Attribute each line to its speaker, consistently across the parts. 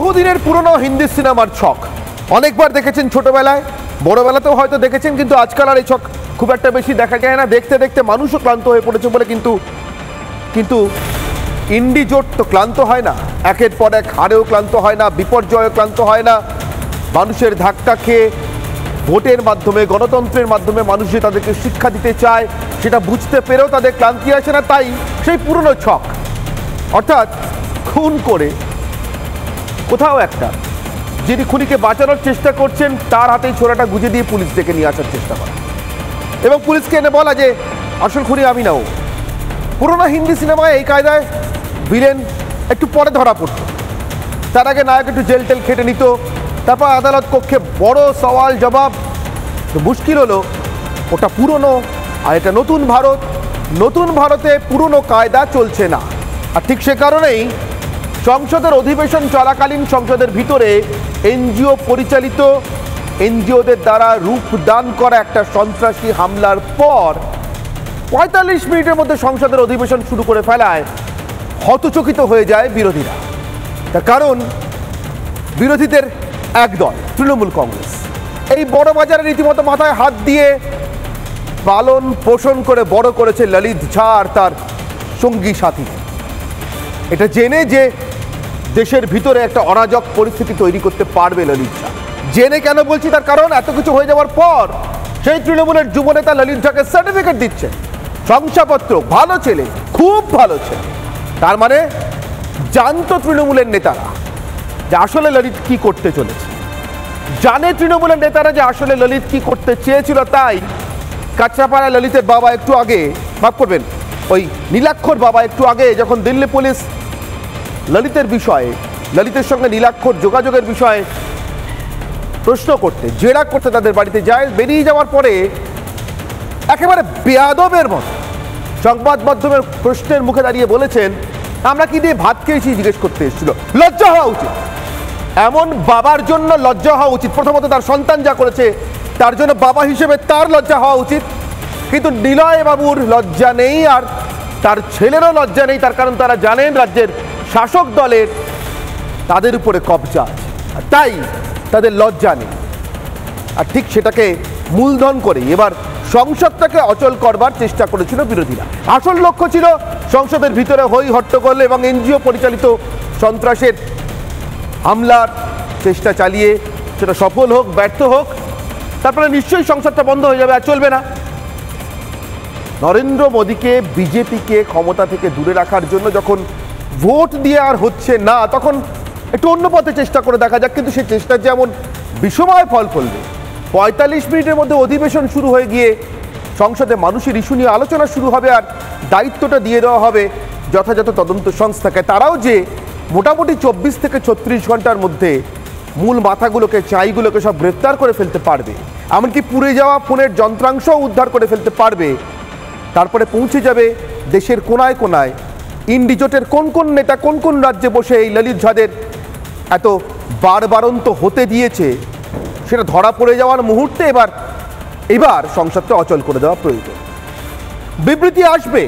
Speaker 1: বহুদিনের পুরনো হিন্দি সিনেমার ছক অনেকবার দেখেছেন, ছোটবেলায় বড়বেলাতেও হয়তো দেখেছেন, কিন্তু আজকাল আর এই ছক খুব একটা বেশি দেখা যায় না। দেখতে দেখতে মানুষও ক্লান্ত হয়ে পড়েছে বলে কিন্তু ইন্ডি জোট তো ক্লান্ত হয় না, একের পর এক হারেও ক্লান্ত হয় না, বিপর্যয়েও ক্লান্ত হয় না। মানুষের ধাক্কা খেয়ে ভোটের মাধ্যমে, গণতন্ত্রের মাধ্যমে মানুষ যে তাদেরকে শিক্ষা দিতে চায় সেটা বুঝতে পেরেও তাদের ক্লান্তি আসে না। তাই সেই পুরনো ছক, অর্থাৎ খুন করে কোথাও একটা যিনি খুনিকে বাঁচানোর চেষ্টা করছেন তার হাতেই ছোড়াটা গুজে দিয়ে পুলিশ ডেকে নিয়ে আসার চেষ্টা করা এবং পুলিশকে এনে বলা যে আসল খুনি আমি না ও। পুরোনো হিন্দি সিনেমায় এই কায়দায় ভিলেন একটু পরে ধরা পড়ত, তার আগে নায়ক একটু জেল টেল খেটে নিত, তারপর আদালত কক্ষে বড় সওয়াল জবাব। তো মুশকিল হলো ওটা পুরনো আর এটা নতুন ভারত, নতুন ভারতে পুরনো কায়দা চলছে না। আর ঠিক সে কারণেই সংসদের অধিবেশন চলাকালীন সংসদের ভিতরে এনজিও পরিচালিত, এনজিওদের দ্বারা রূপদান করা একটা সন্ত্রাসী হামলার পর ৪৫ মিনিটের মধ্যে সংসদের অধিবেশন শুরু করে ফেলায় হতচকিত হয়ে যায় বিরোধীরা। তার কারণ বিরোধীদের একদল তৃণমূল কংগ্রেস এই বড় বাজারে রীতিমতো মাথায় হাত দিয়ে পালন পোষণ করে বড় করেছে ললিত ঝা আর তার সঙ্গী সাথী। এটা জেনে যে দেশের ভিতরে একটা অরাজক পরিস্থিতি তৈরি করতে পারবে ললিত ঝা, জেনে কেন বলছি তার কারণ এত কিছু হয়ে যাওয়ার পর সেই তৃণমূলের যুবনেতা ললিত ঝাকে সার্টিফিকেট দিচ্ছে, শংসাপত্র, ভালো ছেলে, খুব ভালো ছেলে। তার মানে জানতো তৃণমূলের নেতারা যে আসলে ললিত কি করতে চলেছে, জানে তৃণমূলের নেতারা যে আসলে ললিত কি করতে চেয়েছিল। তাই কাঁচরাপাড়ায় ললিতের বাবা একটু আগে, মাফ করবেন, ওই নীলাক্ষর বাবা একটু আগে যখন দিল্লি পুলিশ ললিতের বিষয়ে, ললিতের সঙ্গে নীলাক্ষর যোগাযোগের বিষয়ে প্রশ্ন করতে, জেরা করতে তাদের বাড়িতে যায়, বেরিয়ে যাওয়ার পরে একেবারে বেয়াদবের মতো সংবাদ মাধ্যমের প্রশ্নের মুখে দাঁড়িয়ে বলেছেন আমরা কি দিয়ে ভাত খেয়েছি জিজ্ঞেস করতে এসেছিল। লজ্জা হওয়া উচিত, এমন বাবার জন্য লজ্জা হওয়া উচিত। প্রথমত তার সন্তান যা করেছে তার জন্য বাবা হিসেবে তার লজ্জা হওয়া উচিত, কিন্তু নিলয় বাবুর লজ্জা নেই আর তার ছেলেরও লজ্জা নেই। তার কারণ তারা জানেন রাজ্যের শাসক দলের তাদের উপরে কবজা আছে, আর তাই তাদের লজ্জা নেই। আর ঠিক সেটাকে মূলধন করে এবার সংসদটাকে অচল করবার চেষ্টা করেছিল বিরোধীরা। আসল লক্ষ্য ছিল সংসদের ভিতরে হই হট্টগোল এবং এনজিও পরিচালিত সন্ত্রাসের হামলার চেষ্টা চালিয়ে সেটা সফল হোক ব্যর্থ হোক, তারপরে নিশ্চয়ই সংসদটা বন্ধ হয়ে যাবে, আর চলবে না। নরেন্দ্র মোদীকে, বিজেপিকে ক্ষমতা থেকে দূরে রাখার জন্য যখন ভোট দিয়ে আর হচ্ছে না, তখন একটু অন্য পথে চেষ্টা করে দেখা যাক। কিন্তু সেই চেষ্টার যেমন বিষময় ফল ফলবে, ৪৫ মিনিটের মধ্যে অধিবেশন শুরু হয়ে গিয়ে সংসদে মানুষের ইস্যু নিয়ে আলোচনা শুরু হবে আর দায়িত্বটা দিয়ে দেওয়া হবে যথাযথ তদন্ত সংস্থাকে। তারাও যে মোটামুটি ২৪ থেকে ৩৬ ঘন্টার মধ্যে মূল মাথাগুলোকে, চাইগুলোকে সব গ্রেফতার করে ফেলতে পারবে, এমনকি পুড়ে যাওয়া ফোনের যন্ত্রাংশও উদ্ধার করে ফেলতে পারবে। তারপরে পৌঁছে যাবে দেশের কোনায় কোনায় ইন্ডিজোটের কোন কোন নেতা কোন কোন রাজ্যে বসে এই ললিত ঝাদের এত বারবারন্ত হতে দিয়েছে, সেটা ধরা পড়ে যাওয়ার মুহূর্তে এবার সংসদটা অচল করে দেওয়া প্রয়োজন। বিবৃতি আসবে,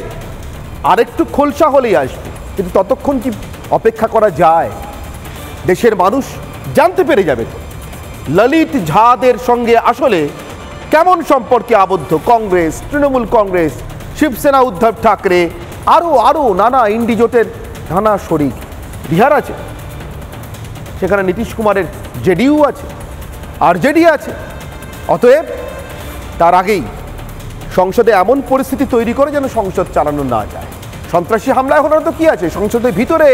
Speaker 1: আরেকটু খোলসা হলেই আসবে, কিন্তু ততক্ষণ কি অপেক্ষা করা যায়? দেশের মানুষ জানতে পেরে যাবে তো ললিত ঝাদের সঙ্গে আসলে কেমন সম্পর্কে আবদ্ধ কংগ্রেস, তৃণমূল কংগ্রেস, শিবসেনা, উদ্ধব ঠাকরে, আরও নানা ইন্ডিজোটের নানা শরিক। বিহার আছে, সেখানে নীতিশ কুমারের জেডিইউ আছে, আরজেডি আছে। অতএব তার আগেই সংসদে এমন পরিস্থিতি তৈরি করে যেন সংসদ চালানো না যায়। সন্ত্রাসী হামলায় হলো তো কি আছে, সংসদের ভিতরে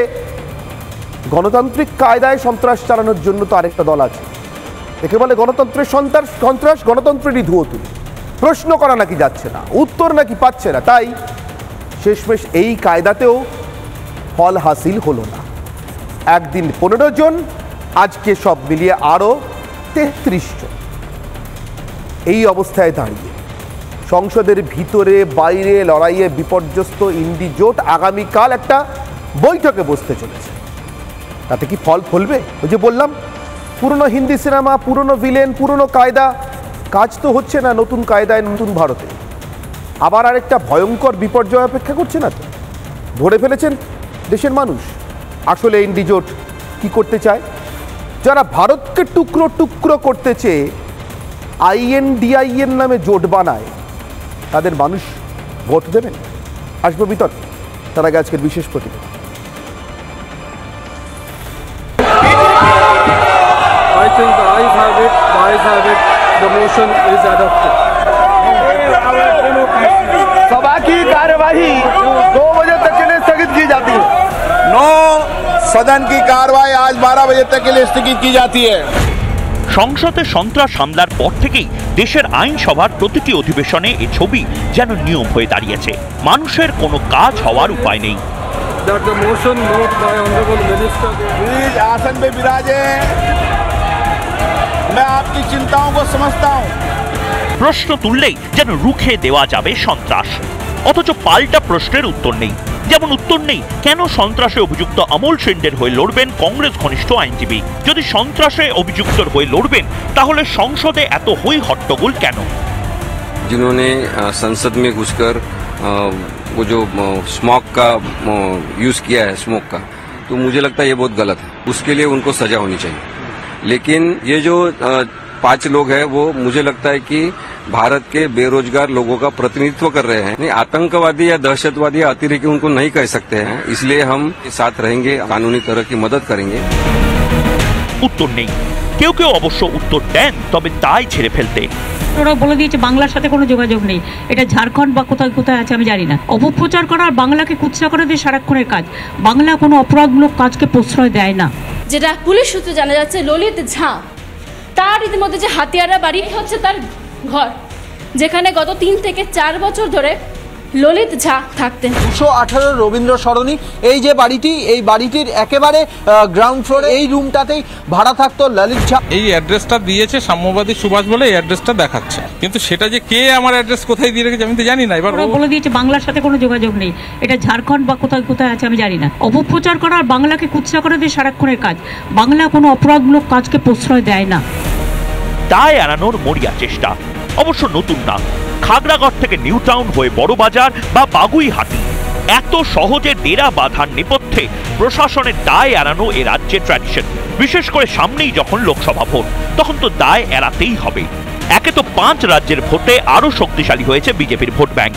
Speaker 1: গণতান্ত্রিক কায়দায় সন্ত্রাস চালানোর জন্য তো আরেকটা দল আছে, একে বলে গণতন্ত্রের সন্ত্রাস, গণতন্ত্রেরই ধুয়ো তুলি। প্রশ্ন করা নাকি যাচ্ছে না, উত্তর নাকি পাচ্ছে না, তাই শেষমেশ এই কায়দাতেও ফল হাসিল হলো না। একদিন ১৫ জন, আজকে সব মিলিয়ে আরও ৩৩ জন। এই অবস্থায় দাঁড়িয়ে সংসদের ভিতরে বাইরে লড়াইয়ে বিপর্যস্ত ইন্ডিজোট আগামীকাল একটা বৈঠকে বসতে চলেছে। তাতে কি ফল ফলবে? ওই যে বললাম, পুরনো হিন্দি সিনেমা, পুরনো ভিলেন, পুরনো কায়দা, কাজ তো হচ্ছে না নতুন কায়দায় নতুন ভারতে। আবার আরেকটা ভয়ঙ্কর বিপর্যয় অপেক্ষা করছে না তো? ধরে ফেলেছেন দেশের মানুষ আসলে ইন্ডিজোট কি করতে চায়। যারা ভারতকে টুকরো টুকরো করতে চেয়ে INDI এর নামে জোট বানায়, তাদের মানুষ ভোট দেবেন? আসবো বিতর্কে, তার আগে আজকের বিশেষ প্রতিবেদন।
Speaker 2: I think the ayes have it, the ayes have it, the motion is adopted.
Speaker 3: सभा की कार्यवाही 2 बजे तक के लिए स्थगित की जाती है।
Speaker 4: सदन की कार्रवाई आज 12 बजे तक के लिए स्थगित की जाती है।
Speaker 5: সংসদে সন্ত্রাস হামলার পর থেকেই দেশের আইনসভার প্রতিটি অধিবেশনে এই ছবি যেন নিয়ম হয়ে দাঁড়িয়েছে। মানুষের কোনো কাজ হওয়ার উপায় নেই।
Speaker 2: That the motion moved by honorable minister.
Speaker 4: Please आसन पे विराजे। मैं आपकी चिंताओं को समझता हूँ।
Speaker 5: প্রশ্ন তুললেই যেন রুখে দেওয়া যাবে সন্ত্রাস, অথচ পাল্টা প্রশ্নের উত্তর নেই। যেমন উত্তর নেই কেন সন্ত্রাসে অভিযুক্ত অমল সেনদের হয়ে লড়বেন কংগ্রেস ঘনিষ্ঠ আইনজীবী। যদি সন্ত্রাসে অভিযুক্তর হয়ে লড়বেন তাহলে সংসদে এত হই হট্টগোল কেন?
Speaker 6: जिन्होंने संसद में घुसकर वो जो स्मोक का यूज किया है, स्मोक का, तो मुझे लगता है ये बहुत गलत है। उसके लिए उनको सजा होनी चाहिए। लेकिन ये जो 5 लोग हैं वो मुझे लगता है कि भारत के बेरोजगार लोगों का प्रतिनिधित्व कर रहे हैं। नहीं, आतंकवादी या दहशतवादी या अतिरेकी उनको नहीं कह सकते हैं। इसलिए हम साथ रहेंगे, कानूनी तरह की मदद करेंगे।
Speaker 5: উত্তর নেই। কেউ কেউ অবশ্য উত্তর দেন, তবে তাই ছেড়ে ফেলতে।
Speaker 7: ওরা বলে দিয়েছে বাংলার সাথে কোনো যোগাযোগ নেই, এটা ঝাড়খণ্ড বা কোথায় কোথায় আছে আমি জানি না। অপপ্রচার করা আর বাংলাকে কুৎসা করে দিয়ে সারাক্ষণের কাজ। বাংলা কোনো অপরাধমূলক কাজকে প্রশ্রয় দেয় না।
Speaker 8: যেটা পুলিশ সূত্রে জানা যাচ্ছে, ললিত ঝা তার ইতিমধ্যে যে হাতিয়ারা বাড়ি হচ্ছে তার ঘর, যেখানে গত 3 থেকে 4 বছর ধরে ললিত ঝা থাকতেন।
Speaker 9: 218 রবীন্দ্র সরণি এই যে বাড়িটি, এই বাড়িটির একেবারে গ্রাউন্ড ফ্লোরে এই রুমটাতেই ভাড়া থাকতো ললিত ঝা।
Speaker 10: এই অ্যাড্রেসটা দিয়েছে সাম্যবাদী সুভাষ বলে, এই অ্যাড্রেসটা দেখাচ্ছে, কিন্তু সেটা যে কে আমার অ্যাড্রেস কোথায় দিয়ে রেখেছে আমি তো জানি না। এবার
Speaker 7: ওরা বলে দিয়েছে বাংলার সাথে কোনো যোগাযোগ নেই, এটা ঝাড়খণ্ড বা কোথায় কোথায় আছে আমি জানি না। অপপ্রচার করা আর বাংলাকে কুৎসা করে দিয়ে সারাক্ষণের কাজ। বাংলা কোনো অপরাধমূলক কাজকে প্রশ্রয় দেয় না।
Speaker 5: দায় এড়ানোর মরিয়া চেষ্টা অবশ্য নতুন না। খাগড়াগড় থেকে নিউ টাউন হয়ে বড়বাজার বা বাগুইহাটি এত সহজে ডেরা বাঁধার নেপথ্যে প্রশাসনের দায় এড়ানো এ রাজ্যের ট্র্যাডিশন। বিশেষ করে সামনেই যখন লোকসভা ভোট, তখন তো দায় এড়াতেই হবে। একে তো 5 রাজ্যের ভোটে আরো শক্তিশালী হয়েছে বিজেপির ভোট ব্যাংক।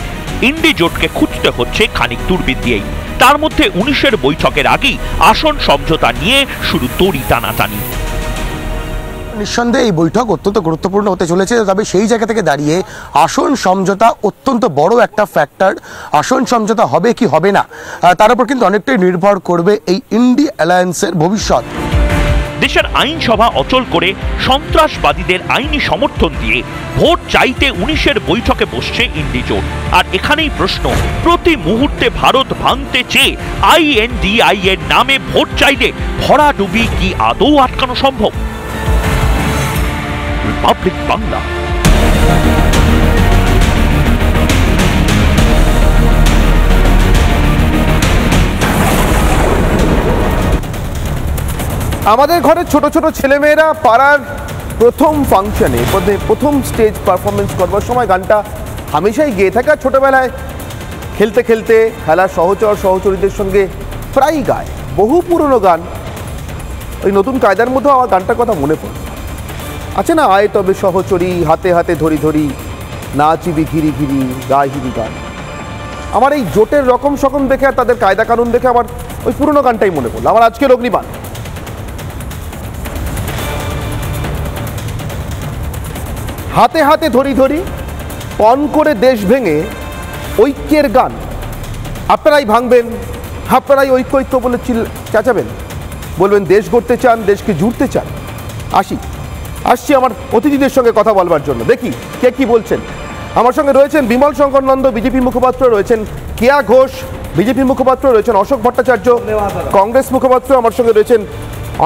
Speaker 5: ইন্ডি জোটকে খুঁজতে হচ্ছে খানিক দূরবীন দিয়েই। তার মধ্যে 19-এর বৈঠকের আগেই আসন সমঝোতা নিয়ে শুরু দড়ি টানাটানি।
Speaker 11: নিঃসন্দেহে এই বৈঠক অত্যন্ত গুরুত্বপূর্ণ হতে চলেছে, তবে সেই জায়গা থেকে দাঁড়িয়ে আসন সমঝোতা অত্যন্ত বড় একটা ফ্যাক্টর। আসন সমঝোতা হবে কি হবে না তার উপর কিন্তু অনেকটাই নির্ভর করবে এই ইন্ডি অ্যালায়েন্সের ভবিষ্যৎ।
Speaker 5: দেশের আইনসভা অচল করে সন্ত্রাসবাদীদের আইনি সমর্থন দিয়ে ভোট চাইতে 19-এর বৈঠকে বসছে ইন্ডি জোট। আর এখানেই প্রশ্ন, প্রতি মুহূর্তে ভারত ভাঙতে চেয়ে INDI এর নামে ভোট চাইলে ভরাডুবি কি আদৌ আটকানো সম্ভব? রিপাবলিক বাংলা।
Speaker 1: আমাদের ঘরের ছোট ছোট ছেলেমেয়েরা পাড়ার প্রথম ফাংশনে, প্রথম স্টেজ পারফরমেন্স করবার সময় গানটা হামেশাই গেয়ে থাকে। ছোটবেলায় খেলতে খেলতে খেলার সহচরীদের সঙ্গে প্রায়ই গায়। বহু পুরনো গান, ওই নতুন কায়দার মধ্যেও আমার গানটার কথা মনে পড়ে। আছে না, আয় তবে সহচরী, হাতে হাতে ধরি ধরি, নাচিবি ঘিরি ঘিরি, গাহিবি গান। আমার এই জোটের রকম সকম দেখে আর তাদের কায়দা কানুন দেখে আমার ওই পুরনো গানটাই মনে পড়লো। আমার আজকের অগ্নিবাণ, হাতে হাতে ধরি ধরি, পণ করে দেশ ভেঙে ঐক্যের গান। আপনারাই ভাঙবেন, আপনারাই ঐক্য বলে চেঁচাবেন, বলবেন দেশ গড়তে চান, দেশকে জুড়তে চান। আসছি আমার অতিথিদের সঙ্গে কথা বলবার জন্য, দেখি কে কি বলছেন। আমার সঙ্গে রয়েছেন বিমল শঙ্কর নন্দ, বিজেপি মুখপাত্র, রয়েছেন কেয়া ঘোষ, বিজেপি মুখপাত্র, রয়েছেন অশোক ভট্টাচার্য, কংগ্রেস মুখপাত্র। আমার সঙ্গে রয়েছেন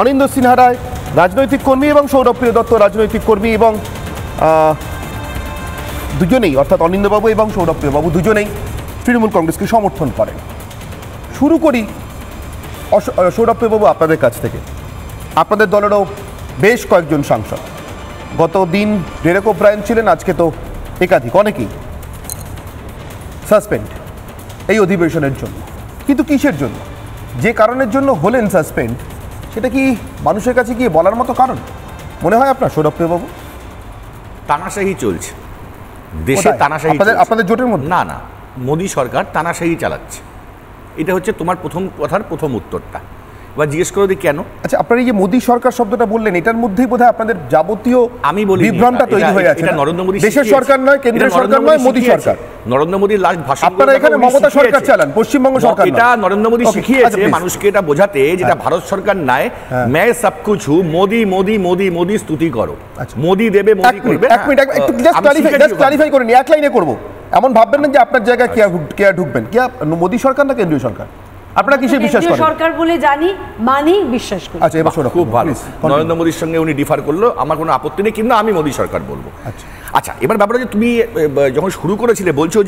Speaker 1: অনিন্দ সিনহা রায়, রাজনৈতিক কর্মী, এবং সৌরভপ্রিয় দত্ত, রাজনৈতিক কর্মী। এবং দুজনেই, অর্থাৎ অনিন্দবাবু এবং সৌরভপ্রিয়বাবু দুজনেই তৃণমূল কংগ্রেসকে সমর্থন করেন। শুরু করি সৌরভপ্রিয়বাবু আপনাদের কাছ থেকে। আপনাদের দলেরও বেশ কয়েকজন সাংসদ, গত দিন ডেরেক ওব্রায়েন ছিলেন, আজকে তো একাধিক, অনেকেই সাসপেন্ড এই অধিবেশনের জন্য। কিন্তু কিসের জন্য, যে কারণের জন্য হলেন সাসপেন্ড, সেটা কি মানুষের কাছে গিয়ে বলার মতো কারণ মনে হয় আপনার সৌরভপ্রিয়বাবু?
Speaker 12: তানাশাহি চলছে দেশে, তানাশাহি
Speaker 1: আপনাদের জোটের মধ্যে?
Speaker 12: না না, মোদী সরকার তানাশাহি চালাচ্ছে, এটা হচ্ছে তোমার প্রথম কথার প্রথম উত্তরটা। এবার জিজ্ঞেস করে দিই কেন।
Speaker 1: আচ্ছা, আপনারা এই যে মোদী সরকার শব্দটা বললেন, এটার মধ্যেই বোধহয় আপনাদের যাবতীয়
Speaker 12: আমি বলি
Speaker 1: বিভ্রমটা তৈরি হয়ে আছে।
Speaker 12: এটা নরেন্দ্র মোদী
Speaker 1: দেশের সরকার নয়, কেন্দ্রের সরকার নয়, মোদী সরকার।
Speaker 12: নরেন্দ্র মোদীর লাস্ট ভাষণ,
Speaker 1: আপনারা এখানে মমতা সরকার চালান, পশ্চিমবঙ্গ সরকার।
Speaker 12: এটা নরেন্দ্র মোদী শিখিয়েছে মানুষকে এটা বোঝাতে, যেটা ভারত সরকার নাই, मैं सब कुछ हूं, মোদী মোদী মোদী মোদী স্তুতি করো, মোদী দেবে মোদী করবে।
Speaker 1: এক মিনিট একটু জাস্ট ক্লারিফাই করে নি, এক লাইনে করব। এমন ভাববেন না যে আপনার জায়গায় কে ঢুকবেন, কে মোদী সরকার না কেন্দ্রীয় সরকার? আপনারা কিসে বিশ্বাস করেন?
Speaker 13: সরকার বলে জানি, মানি, বিশ্বাস করি।
Speaker 1: আচ্ছা, এবার শোনো,
Speaker 12: খুব ভালো, নরেন্দ্র মোদীর সঙ্গে উনি ডিফার করলো, আমার কোনো আপত্তি নেই, কিন্তু আমি মোদী সরকার বলবো। আচ্ছা, এবার ব্যাপারটা যে তুমি যখন শুরু করেছিলে বলছো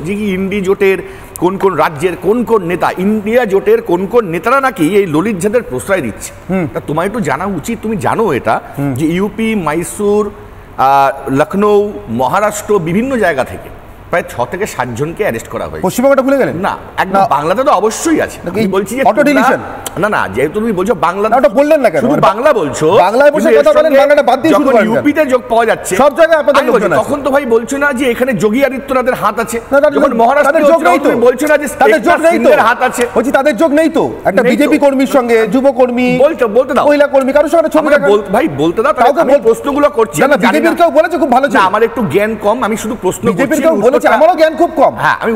Speaker 12: যে ইন্ডি জোটের কোন কোন রাজ্যের কোন কোন নেতা, ইন্ডিয়া জোটের কোন কোন নেতারা নাকি এই ললিত ঝাঁদের প্রশ্রয় দিচ্ছে। তা তোমার একটু জানা উচিত, তুমি জানো এটা যে ইউপি, মাইসুর, লখনৌ, মহারাষ্ট্র বিভিন্ন জায়গা থেকে প্রায় 6 থেকে 7 জনকে অ্যারেস্ট করা হয়েছে।
Speaker 1: পশ্চিমবঙ্গটা ভুলে গেলেন?
Speaker 12: না, একদম বাংলাতে তো অবশ্যই আছে। আমি বলছি যে
Speaker 1: অটো ডিলিশন
Speaker 12: না না, যেহেতু তুমি বলছো বাংলা,
Speaker 1: ওটা বললেন না কেন?
Speaker 12: শুধু বাংলা বলছো,
Speaker 1: বাংলায় বসে কথা বলেন, বাংলাটা বাদ দিয়ে শুরু করেন।
Speaker 12: ইউপিতে যোগ পাওয়া যাচ্ছে
Speaker 1: সব জায়গায় আপনাদের লোকজন আছে,
Speaker 12: তখন তো ভাই বলছো না যে এখানে যোগী আদিত্যনাথের হাত আছে?
Speaker 1: যখন
Speaker 12: মহারাষ্ট্রে যোগ নেই তো, বলছো না যে
Speaker 1: তাদের যোগ নেই তো?
Speaker 12: হাত আছে?
Speaker 1: বলছি তাদের যোগ নেই তো। একটা বিজেপি কর্মীর সঙ্গে যুবকর্মী,
Speaker 12: বলতে দাও,
Speaker 1: মহিলা কর্মী, কারোর সঙ্গে ছবি রাখা,
Speaker 12: ভাই বলতে দাও। আমি প্রশ্নগুলো করছি,
Speaker 1: না বিজেপির কেউ বলেছে খুব ভালো ছিল,
Speaker 12: আমার একটু জ্ঞান কম, আমি শুধু প্রশ্ন করছি।
Speaker 1: বিজেপির কেউ বলেছে, আমারও জ্ঞান খুব কম।
Speaker 12: হ্যাঁ, আমি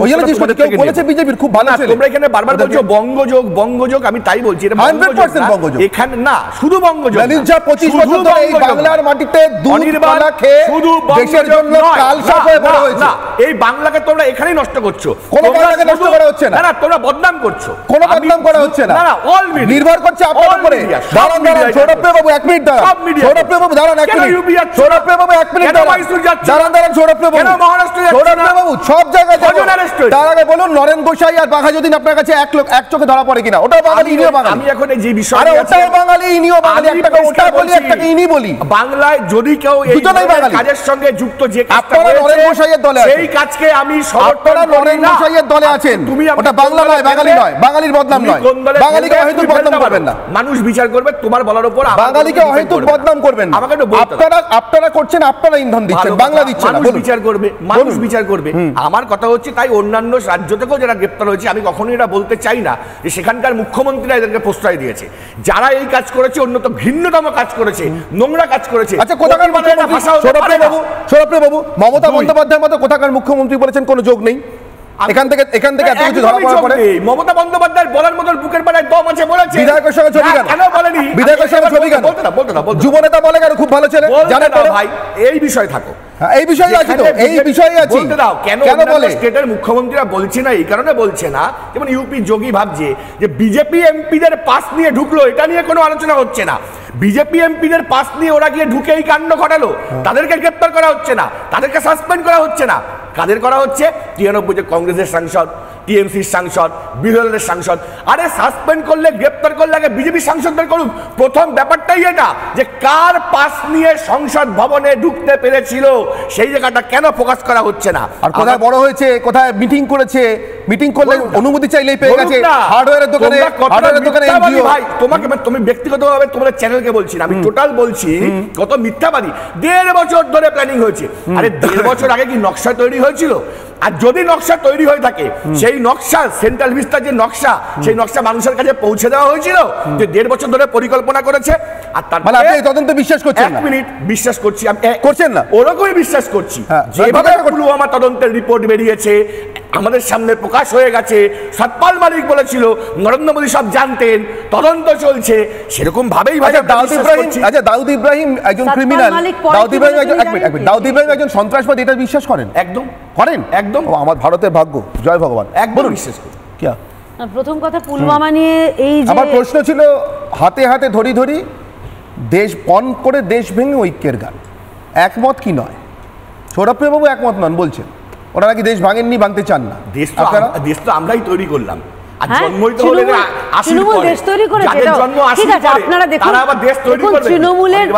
Speaker 1: কেউ বলেছে বিজেপির খুব ভালো ছিল।
Speaker 12: তোমরা এখানে বারবার বলছো বঙ্গযোগ বঙ্গযোগ, আমি তাই বলছি এটা
Speaker 1: 100% বঙ্গযোগ।
Speaker 12: এখানে না, শুধু বঙ্গযোগ।
Speaker 1: ললিত 25 বছর ধরে এই বাংলার মাটিতে দুধ পালা খেয়ে
Speaker 12: শুধু
Speaker 1: দেশের জন্য কালসাপ হয়ে বড় হয়েছে।
Speaker 12: না, এই বাংলাকে তোমরা এখানেই নষ্ট করছো।
Speaker 1: কোন বাংলাকে নষ্ট করা হচ্ছে না।
Speaker 12: না, তোমরা বদনাম করছো।
Speaker 1: কোন বদনাম করা হচ্ছে না।
Speaker 12: না, অল মিডিয়া
Speaker 1: নির্ভর করছে আপনার উপরে। দাঁড়ান সৌরভপ্রিয়বাবু 1 মিনিট দাঁড়ান। সৌরভপ্রিয়বাবু দাঁড়ান 1 মিনিট। সৌরভপ্রিয়বাবু 1 মিনিট দাঁড়ান। দাঁড়ান সৌরভপ্রিয়বাবু।
Speaker 12: কেন মহারাষ্ট্র যাচ্ছে না?
Speaker 1: সৌরভপ্রিয়বাবু সব জায়গায় যাবেন। তার আগে বলুন নরেন গোসাই আর বাঘাযতীন আপনার কাছে এক চোখে ধরা পড়ে কিনা? ওটা বাঙালি, ইনিও বাঙালি।
Speaker 12: আমি এখন যে বিষয়,
Speaker 1: আরে ওটাও বাঙালি, ইনিও বাঙালি। একটাকে ওটা বলি, একটাকে ইনি বলি।
Speaker 12: বাংলায় যদি কেউ এই কাজের সঙ্গে যুক্ত, যে
Speaker 1: আপনারা নরেন গোসাইয়ের দলে আছেন,
Speaker 12: সেই কাজকে আমি সমর্থন করি না।
Speaker 1: নরেন গোসাইয়ের দলে আছেন, ওটা বাংলা নয়, বাঙালি নয়, বাঙালির বদনাম নয়। বাঙালিকে অহেতুক বদনাম করবেন না।
Speaker 12: মানুষ বিচার করবে তোমার বলার উপর।
Speaker 1: বাঙালিকে অহেতুক বদনাম করবেন না। আপনারা করছেন, আপনারা ইন্ধন দিচ্ছেন, বাংলা দিচ্ছেন না।
Speaker 12: মানুষ বিচার করবে, মানুষ বিচার করবে। আমার কথা হচ্ছে তাই অন্যান্য রাজ্য থেকেও যারা গ্রেপ্তার হয়েছে, আমি কখনোই এটা বলতে চাই না যে সেখানকার মুখ্যমন্ত্রীরা এদেরকে প্রশ্রয় দিয়েছে। যারা এই কাজ করেছে, অন্যত ঘৃণ্যতম কাজ করেছে, নোংরা কাজ করেছে।
Speaker 1: আচ্ছা, কোথাকার সৌরভপ্রিয়বাবু, মমতা বন্দ্যোপাধ্যায়ের মতো কোথাকার মুখ্যমন্ত্রী বলেছেন কোনো যোগ নেই? এখান থেকে এত কিছু ধরা পড়া পড়ে।
Speaker 12: মমতা বন্দ্যোপাধ্যায় বলার মতো বুকের পাড়ায় দম আছে বলেছে।
Speaker 1: বিধায়কের সঙ্গে ছবি কেন?
Speaker 12: কেন বলেনি?
Speaker 1: বিধায়কের সঙ্গে ছবি কেন?
Speaker 12: বলতে না।
Speaker 1: যুব নেতা বলে কেন খুব ভালো ছেলে? জানেন তো
Speaker 12: ভাই, এই বিষয় থাকো।
Speaker 1: এই বিষয়ে আছি তো, এই বিষয়ে আছি।
Speaker 12: বলতে দাও কেন বলে? স্টেটের মুখ্যমন্ত্রীরা বলছে না, এই কারণে বলছে না, যেমন ইউপি যোগী ভাবছে যে বিজেপি এমপিদের পাস নিয়ে ঢুকলো, এটা নিয়ে কোনো আলোচনা হচ্ছে না। বিজেপি এমপিদের পাস নিয়ে ওরা গিয়ে ঢুকে এই কাণ্ড ঘটালো, তাদেরকে গ্রেপ্তার করা হচ্ছে না, তাদেরকে সাসপেন্ড করা হচ্ছে না। কাদের করা হচ্ছে? 93 যে কংগ্রেসের সাংসদ, টিএমসির সাংসদ, বিরোধী দলের সাংসদ। আরে সাসপেন্ড করলে, গ্রেপ্তার করলে আগে বিজেপি সাংসদদের করুন। প্রথম ব্যাপারটাই এটা যে কার পাস নিয়ে সংসদ ভবনে ঢুকতে পেরেছিল, সেই জায়গাটা কেন ফোকাস করা হচ্ছে না?
Speaker 1: আর কোথায় বড় হয়েছে, কোথায় মিটিং করেছে, মিটিং করলে অনুমতি চাইলেই পেয়ে গেছে। হার্ডওয়্যারের দোকানে এনজিও।
Speaker 12: ভাই তোমাকে, তুমি ব্যক্তিগতভাবে তোমাদের চ্যানেলকে বলছি না, আমি টোটাল বলছি কত মিথ্যাবাদী। 1.5 বছর ধরে প্ল্যানিং হয়েছে। আরে 1.5 বছর আগে কি নকশা তৈরি হয়েছিল? আর যদি নকশা তৈরি হয়ে থাকে, সেই নকশা, সেন্ট্রাল ভিস্তার যে নকশা, সেই নকশা মানুষের কাছে পৌঁছে দেওয়া হয়েছিল যে 1.5 বছর ধরে পরিকল্পনা করেছে। আর তারপরে আপনি তদন্ত বিশ্বাস করছেন না? 1 মিনিট, বিশ্বাস করছি আমি। করছেন না? ওরকমই বিশ্বাস করছি। যেভাবে পুলওয়ামা তদন্তের রিপোর্ট বেরিয়েছে, আমাদের সামনে প্রকাশ হয়ে গেছে, সতপাল মালিক বলেছিল, নরেন্দ্র মোদী সব জানতেন, তদন্ত চলছে, সেরকম ভাবেই ভাই
Speaker 1: দাউদ ইব্রাহিম একজন ক্রিমিনাল, দাউদ ইব্রাহিম একজন সন্ত্রাসবাদী, এটা বিশ্বাস করেন?
Speaker 12: একদম
Speaker 1: করেন, একদম। আমার ভারতের ভাগ্য, জয় ভগবান,
Speaker 12: একদম বিশ্বাস করি।
Speaker 1: কি
Speaker 13: প্রথম কথা পুলওয়ামা নিয়ে এই যে
Speaker 1: আমার প্রশ্ন ছিল, হাতে হাতে ধরি ধরি দেশ পণ করে দেশ ভেঙে ঐক্যের গান, একমত কি নয়? সৌরভপ্রিয়বাবু একমত নন বলছেন, ওরা নাকি দেশ ভাঙেননি, ভাঙতে চান না।
Speaker 12: দেশ তো আমরাই তৈরি করলাম। আর জন্মই তো
Speaker 13: তৃণমূল দেশ তৈরি করেছে। ঠিক আছে, আপনারা দেখুন, তৃণমূলের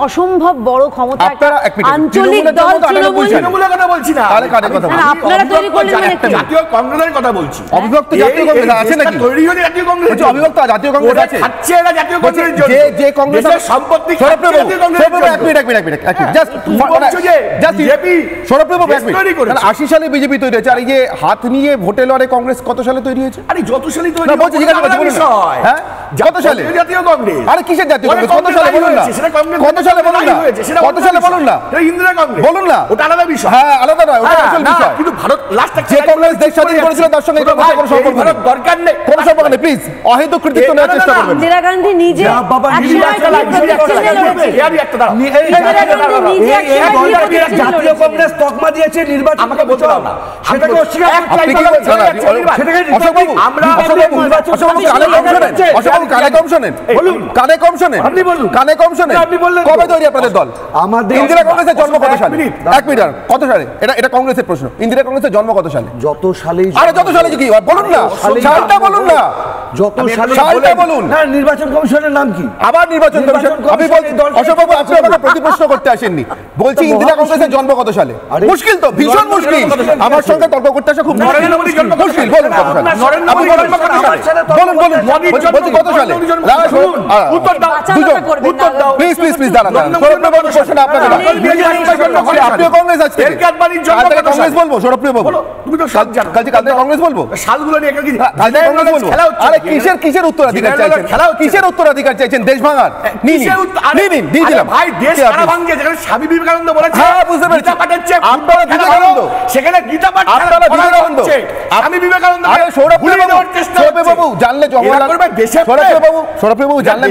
Speaker 13: অসম্ভব বড় ক্ষমতা
Speaker 1: আপনারা এক মিনিট,
Speaker 13: আঞ্চলিক দল
Speaker 12: তৃণমূলের কথা বলছি না,
Speaker 1: তাহলে কাদের কথা বলছেন?
Speaker 13: আপনারা তৈরি করলেন মানে কি?
Speaker 12: জাতীয় কংগ্রেসের কথা বলছি।
Speaker 1: অবিভক্ত জাতীয় কংগ্রেস আছে নাকি?
Speaker 12: তৈরি হলে জাতীয় কংগ্রেস
Speaker 1: বলছি অবিভক্ত জাতীয় কংগ্রেস আছে।
Speaker 12: খাচ্ছে এরা জাতীয় কংগ্রেসের জন্য।
Speaker 1: যে কংগ্রেস
Speaker 12: দেশের সম্পত্তি খাচ্ছে জাতীয় কংগ্রেসের জন্য।
Speaker 1: এক মিনিট জাস্ট
Speaker 12: বিজেপি
Speaker 1: সৌরভবাবু এক
Speaker 12: তৈরি
Speaker 1: মিনিট,
Speaker 12: করেছে।
Speaker 1: 80 সালে বিজেপি তৈরি হয়েছে, আর এই যে হাত নিয়ে ভোটে লড়ে কংগ্রেস কত সালে তৈরি হয়েছে?
Speaker 12: আরে যত সালেই তৈরি
Speaker 1: না বলছি জিজ্ঞাসা করছি, বলুন না। হ্যাঁ কত সালে?
Speaker 12: জাতীয় কংগ্রেস।
Speaker 1: আরে কিসের জাতীয় কংগ্রেস? কত সালে বলুন না? কত সালে বলুন না? কত সালে বলুন না?
Speaker 12: ইন্দিরা কংগ্রেস
Speaker 1: বলুন না।
Speaker 12: ওটা আলাদা বিষয়।
Speaker 1: হ্যাঁ আলাদা নয়, ওটা আসল বিষয়।
Speaker 12: কিন্তু ভারত লাস্ট
Speaker 1: যে কংগ্রেস দেশ স্বাধীন করেছিল তার সঙ্গে এটা কোনো সম্পর্ক নেই।
Speaker 12: দরকার নেই,
Speaker 1: কোনো সম্পর্ক নেই। প্লিজ অহেতুক কৃতিত্ব নেওয়ার চেষ্টা করবেন।
Speaker 13: ইন্দিরা গান্ধী নিজে
Speaker 3: জাতীয় কংগ্রেস তকমা দিয়েছে নির্বাচন, আমাকে বলতে হবে না, সেটাকে অস্বীকার করতে
Speaker 1: আপনি কি বলছেন? অশোকবাবু কানে কম শোনেন, কানে কম শোনেন,
Speaker 3: আপনি বলুন,
Speaker 1: কানে কম শোনেন।
Speaker 3: আপনি বললেন
Speaker 1: কবে তৈরি আপনাদের দল?
Speaker 3: আমাদের
Speaker 1: ইন্দিরা কংগ্রেসের জন্ম কত সালে? এক মিনিট, কত সালে? এটা কংগ্রেসের প্রশ্ন। ইন্দিরা কংগ্রেসের জন্ম কত সালে?
Speaker 3: যত সালেই,
Speaker 1: আরে যত সালে কি হয় বলুন না, সালটা বলুন না,
Speaker 3: যত সালে
Speaker 1: সালটা বলুন
Speaker 3: না। নির্বাচন কমিশনের নাম কি?
Speaker 1: আবার নির্বাচন কমিশন। আমি বলছি অশোকবাবু আপনি আমাকে প্রতিপ্রশ্ন করতে আসেননি। বলছি ইন্দিরা কংগ্রেসের জন্ম কত সালে? মুশকিল তো, ভীষণ মুশকিল। আমার সঙ্গে তর্ক করতে আসা খুব
Speaker 12: নরেন্দ্র মোদীর জন্ম কত
Speaker 1: মুশকিল।
Speaker 12: সালে?
Speaker 1: বলুন কত সালে?
Speaker 12: নরেন্দ্র মোদীর জন্ম কত সালে?
Speaker 1: বলুন বলছি কত সালে?
Speaker 12: উত্তর দাও, উত্তর দাও।
Speaker 1: প্লিজ দাঁড়ান। সৌরভবাবু প্রশ্নটা আপনাকে দাও। আপনিও কংগ্রেস আজকে কংগ্রেস বলবো? সৌরভবাবু
Speaker 12: তুমি তো সব জানো।
Speaker 1: কালকে কংগ্রেস বলবো?
Speaker 12: সালগুলো নিয়ে কালকে
Speaker 1: কংগ্রেস বলবো? আরে কিসের উত্তরাধিকার চাইছেন? কিসের উত্তরাধিকার চাইছেন? দেশ ভাঙার? নিন দিয়ে দিলাম।
Speaker 12: ভাই দেশ কারা ভাঙছে? যেখানে স্বামী বিবেকানন্দ বলেছে
Speaker 1: হ্যাঁ বুঝতে পেরেছি।
Speaker 12: গীতা পাঠের চেয়ে
Speaker 1: আপনারা বিবেকানন্দ,
Speaker 12: সেখানে গীতা পাঠ
Speaker 1: আপনারা বিবেকানন্দ,
Speaker 12: স্বামী বিবেকানন্দ।
Speaker 1: আরে সৌরভবাবু জানলে সৌরভবাবু জানলে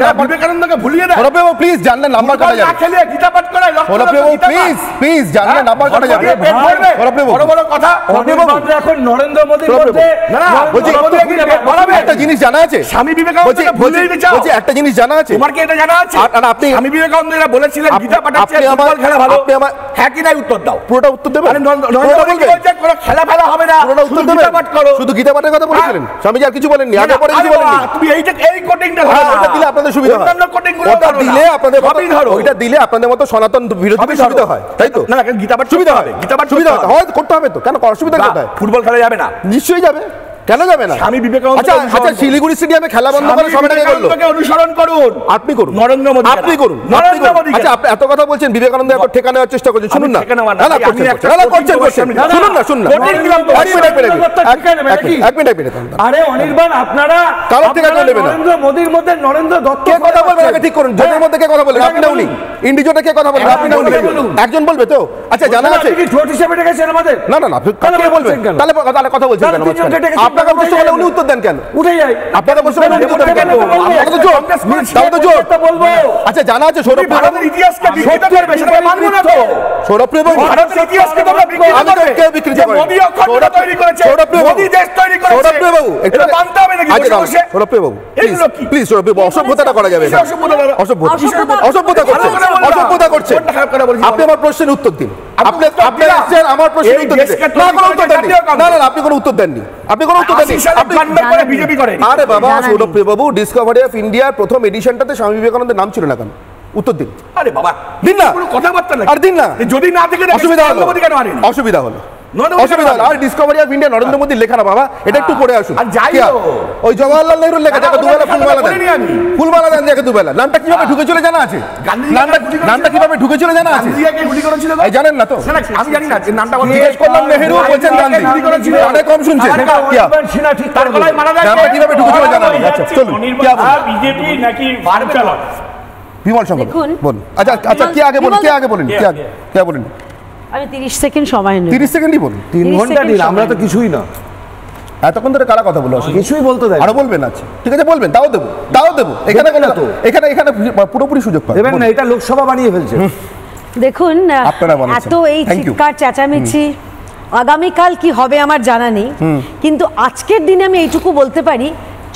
Speaker 1: নাম্বার
Speaker 12: বিবেকানন্দকে ভুলিয়ে দেয়।
Speaker 1: সৌরভবাবু প্লিজ জানলে নাম্বার কাটা যাবে।
Speaker 12: খেলে গীতা পাঠ করায়।
Speaker 1: সৌরভবাবু প্লিজ জানলে নাম্বার কাটা যাবে। সৌরভবাবু
Speaker 12: বড় বড় কথা।
Speaker 3: এখন নরেন্দ্র মোদীর মধ্যে
Speaker 1: একটা জিনিস জানা আছে,
Speaker 12: স্বামী বিবেকানন্দ ভুলিয়ে দিতে চাও?
Speaker 1: বলছি একটা জিনিস জানা আছে,
Speaker 12: তোমার কি এটা জানা আছে?
Speaker 1: আর আপনি
Speaker 12: স্বামী বিবেকানন্দ এরা বলেছিলেন গীতা পাঠের চেয়ে ফুটবল খেলা ভালো।
Speaker 1: আপনি আমার
Speaker 12: হ্যাঁ কি নাই উত্তর দাও।
Speaker 1: পুরোটা উত্তর দেবেন?
Speaker 12: আরে নরেন্দ্র মোদী বলছে কোনো খেলা ফেলা হবে না,
Speaker 1: পুরোটা উত্তর দেবেন?
Speaker 12: গীতা পাঠ করো।
Speaker 1: শুধু গীতা পাঠের কথা বলেছিলেন, স্বামীজি আর কিছু বলেননি? আগে পরে কিছু বলেননি?
Speaker 12: তুমি এই কোটিংটা
Speaker 1: ওটা দিলে আপনাদের সুবিধা হয়। ওটা দিলে আপনাদের মতো, ওইটা দিলে আপনাদের মতো সনাতন বিরোধী সুবিধা হয়, তাই তো?
Speaker 12: না গীতা পাঠ
Speaker 1: সুবিধা হয়,
Speaker 12: গীতা পাঠ
Speaker 1: সুবিধা হয়, করতে হবে তো। কেন অসুবিধা কোথায়?
Speaker 12: ফুটবল খেলা যাবে না?
Speaker 1: নিশ্চয়ই যাবে, কেন যাবে না?
Speaker 12: স্বামী বিবেকানন্দ
Speaker 1: আচ্ছা শিলিগুড়ি স্টেডিয়ামে খেলা বন্ধ করে সবাইকে বললো
Speaker 12: অনুসরণ করুন।
Speaker 1: আপনি করুন,
Speaker 12: নরেন্দ্র মোদী
Speaker 1: আপনি করুন,
Speaker 12: নরেন্দ্র মোদী।
Speaker 1: আচ্ছা আপনি এত কথা বলছেন, বিবেকানন্দ এত ঠেকা নেওয়ার চেষ্টা করছেন, শুনুন না। শুনুন না।
Speaker 3: আরে অনির্বাণ, আপনারা
Speaker 1: কারোর থেকে নেবেন না।
Speaker 3: নরেন্দ্র মোদীর মধ্যে নরেন্দ্র দত্ত
Speaker 1: কে কথা বলবেন আগে ঠিক করুন। জোটের মধ্যে কে কথা বলবেন? আপনি না উনি? ইন্ডিজোটে কে কথা বলবেন? আপনি না উনি? একজন বলবে তো? আচ্ছা জানা আছে
Speaker 3: কি ঠোঁট হিসেবে ডেকেছেন আমাদের?
Speaker 1: না আপনি কে বলবেন? তাহলে কথা বলছেন কেন? আপনাকে প্রশ্ন করলে উনি উত্তর দেন কেন?
Speaker 3: উঠে যাই।
Speaker 1: আপনাকে প্রশ্ন করলে উনি উত্তর দেন কেন? আপনাকে তো জোট, তাও তো জোট বলবো। আচ্ছা জানা আছে সৌরভ
Speaker 12: ভারতের ইতিহাসকে বিকৃত করবে, সেটা মানবো না তো।
Speaker 1: সৌরভ
Speaker 12: ভারতের ইতিহাসকে তোমরা বিকৃত করবে।
Speaker 1: কেউ বিকৃত করে?
Speaker 12: মোদী অখণ্ড তৈরি করেছে, মোদী দেশ তৈরি করেছে।
Speaker 1: সৌরভ বাবু
Speaker 12: এটা মানতে হবে নাকি?
Speaker 1: সৌরভ বাবু প্লিজ, সৌরভ বাবু অসভ্যতাটা করা যাবে না। অসভ্যতা করছেন। আপনি আমার প্রশ্নের উত্তর দিন। আপনি আসছেন আমার প্রশ্নের উত্তর দিতে। না কোনো উত্তর দেননি। না আপনি কোনো উত্তর দেননি। আপনি কোনো উত্তর দেননি।
Speaker 12: বিজেপি করে।
Speaker 1: আরে বাবা সৌরভ বাবু, ডিসকভারি অফ ইন্ডিয়ার প্রথম এডিশনটাতে স্বামী বিবেকানন্দের নাম ছিল না কেন? উত্তর দিন।
Speaker 12: আরে বাবা
Speaker 1: দিন না,
Speaker 12: কোনো কথাবার্তা না।
Speaker 1: আর দিন না।
Speaker 12: যদি না থেকে
Speaker 1: অসুবিধা হলো, অসুবিধা হলো। আর ডিসকভারি অফ ইন্ডিয়া নরেন্দ্র মোদীর লেখা না বাবা, এটা একটু পড়ে আসুন।
Speaker 12: আর যাই
Speaker 1: ওই জওয়াহরলাল নেহরুর লেখা, যাকে দুবেলা ফুলমালা দেন, যাকে দুবেলা। নামটা কিভাবে ঢুকে চলে জানা আছে? নামটা কিভাবে ঢুকে চলে জানা আছে? জানেন না তো?
Speaker 12: আমি জানি না নামটা।
Speaker 1: জিজ্ঞেস করলাম নেহরু, বলছেন গান্ধী। অনেক কম শুনছেন। নামটা কিভাবে ঢুকে চলে জানা আছে? আচ্ছা চলুন।
Speaker 12: বিজেপি নাকি
Speaker 1: বিমল শঙ্কর বলুন। আচ্ছা কি আগে বলুন, কে আগে বলেন? কে বলেন?
Speaker 13: আমি 30 সেকেন্ড সময় নেব।
Speaker 1: 30 সেকেন্ডই বলুন।
Speaker 3: 3 ঘন্টা দিন, আমরা তো কিছুই না।
Speaker 1: এতক্ষণ ধরে কারা কথা বলো?
Speaker 3: কিছুই বলতে দেয়।
Speaker 1: আরো বলবেন? আচ্ছা ঠিক আছে বলবেন, তাও দেবো। এখানে কোনো তো এখানে পুরোপুরি সুযোগ পাবেন।
Speaker 3: দেবেন না, এটা লোকসভা বানিয়ে ফেলছে।
Speaker 13: দেখুন এত এই চিৎকার চেঁচামেচি, আগামীকাল কি হবে আমার জানা নেই, কিন্তু আজকের দিনে আমি এইটুকু বলতে পারি,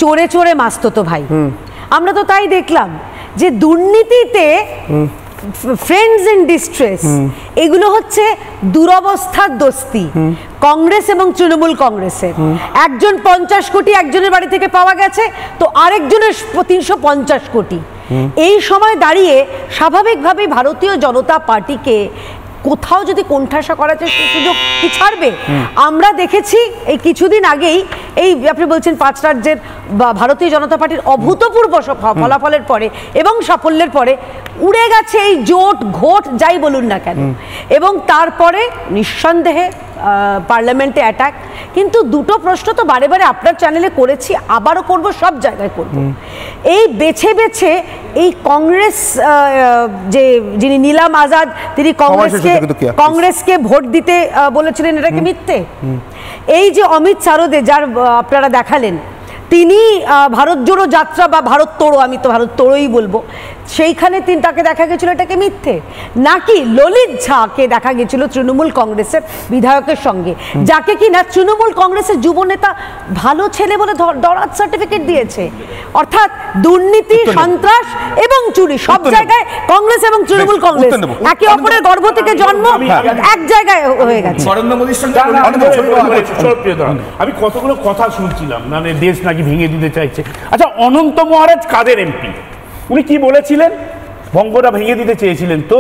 Speaker 13: চোরে চোরে মাস্ততো ভাই। আমরা তো তাই দেখলাম যে দুর্নীতিতে ফ্রেন্ডস ইন ডিস্ট্রেস, এগুলো হচ্ছে দুরবস্থার দোস্তি কংগ্রেস এবং তৃণমূল কংগ্রেসের। একজন 50 কোটি একজনের বাড়ি থেকে পাওয়া গেছে, তো আরেকজনের 350 কোটি। এই সময় দাঁড়িয়ে স্বাভাবিকভাবেই ভারতীয় জনতা পার্টিকে কোথাও যদি কোণঠাসা করার সুযোগ কি ছাড়বে? আমরা দেখেছি এই কিছুদিন আগেই এই আপনি বলছেন 5 রাজ্যের ভারতীয় জনতা পার্টির অভূতপূর্ব ফলাফলের পরে এবং সাফল্যের পরে উড়ে গেছে এই জোট ঘোট যাই বলুন না কেন, এবং তারপরে নিঃসন্দেহে পার্লামেন্টে অ্যাটাক। কিন্তু দুটো প্রশ্ন তো বারে বারে আপনার চ্যানেলে করেছি, আবারও করব, সব জায়গায় করব। এই বেছে বেছে এই কংগ্রেস যে যিনি নীলাম আজাদ তিনি কংগ্রেসকে ভোট দিতে বলেছিলেন, এটা কি মিথ্যে? এই যে অমিত সারদে যার আপনারা দেখালেন, তিনি ভারত জোড়ো যাত্রা বা ভারত তোড়ো, আমি তো ভারত তোড়োই বলবো, সেইখানে তাকে দেখা গেছিল, এটাকে মিথ্যে? নাকি ললিত ঝাকে দেখা গেছিল তৃণমূল কংগ্রেসের বিধায়কের সঙ্গে, যাকে কিনা তৃণমূল কংগ্রেসের যুব নেতা ভালো ছেলে বলে ডরাত সার্টিফিকেট দিয়েছে? অর্থাৎ দুর্নীতি, সন্ত্রাস এবং চুরি সব জায়গায় কংগ্রেস এবং তৃণমূল কংগ্রেস একে অপরের গর্ভ থেকে জন্ম এক জায়গায় হয়ে গেছে।
Speaker 14: আমি কতগুলো কথা শুনছিলাম, মানে দেশ নাকি ভেঙে দিতে চাইছে। আচ্ছা, অনন্ত মহারাজ কাদের এমপি? উনি কি বলেছিলেন? বঙ্গটা ভেঙে দিতে চেয়েছিলেন তো?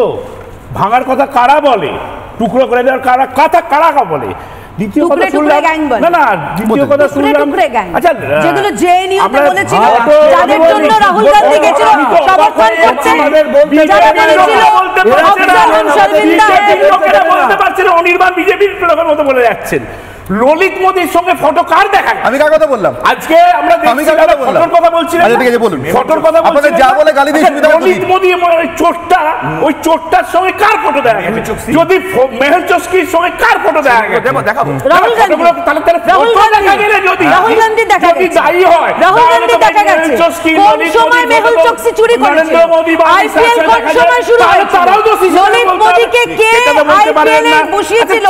Speaker 14: ভাঙার কথা কারা বলে? টুকরো করে দেওয়ার কথা কারা বলে? দ্বিতীয় কথা শুনলাম, না দ্বিতীয় কথা শুনলাম, আচ্ছা
Speaker 13: যেগুলো জেএনইউতে বলেছিল, যাদের জন্য রাহুল গান্ধী গেছিল সমর্থন করতে, যারা বলেছিল অবজারভেশন শর্মিন্দা
Speaker 14: বলতে পারছেন অনির্বাণ বিজেপির লোকের মতো বলে যাচ্ছেন। ললিত মোদির সঙ্গে ফটো কার দেখা?
Speaker 1: আমি কার কথা বললাম?
Speaker 14: আজকে আমরা ফটোর কথা বলছিলাম।
Speaker 1: আচ্ছা ঠিক আছে বলুন,
Speaker 14: ফটোর কথা বলছিলাম।
Speaker 1: যা বলে গালি দিয়ে সুবিধা করুন।
Speaker 14: ললিত মোদি ওই চোরটার সঙ্গে কার ফটো দেখা গেছে? যদি মেহুল চস্কির সঙ্গে কার ফটো দেখা গেছে? দেখাবো
Speaker 13: রাহুল গান্ধী,
Speaker 14: তাহলে রাহুল দেখা গেলে যদি
Speaker 13: রাহুল গান্ধী দেখা গেছে,
Speaker 14: যাই হয়
Speaker 13: রাহুল গান্ধী দেখা গেছে কোন সময় মেহুল চস্কি চুরি করেছে, আইপিএল কোন সময় শুরু হয়েছে, ললিত মোদিকে কে আইপিএল এ বসিয়েছিল,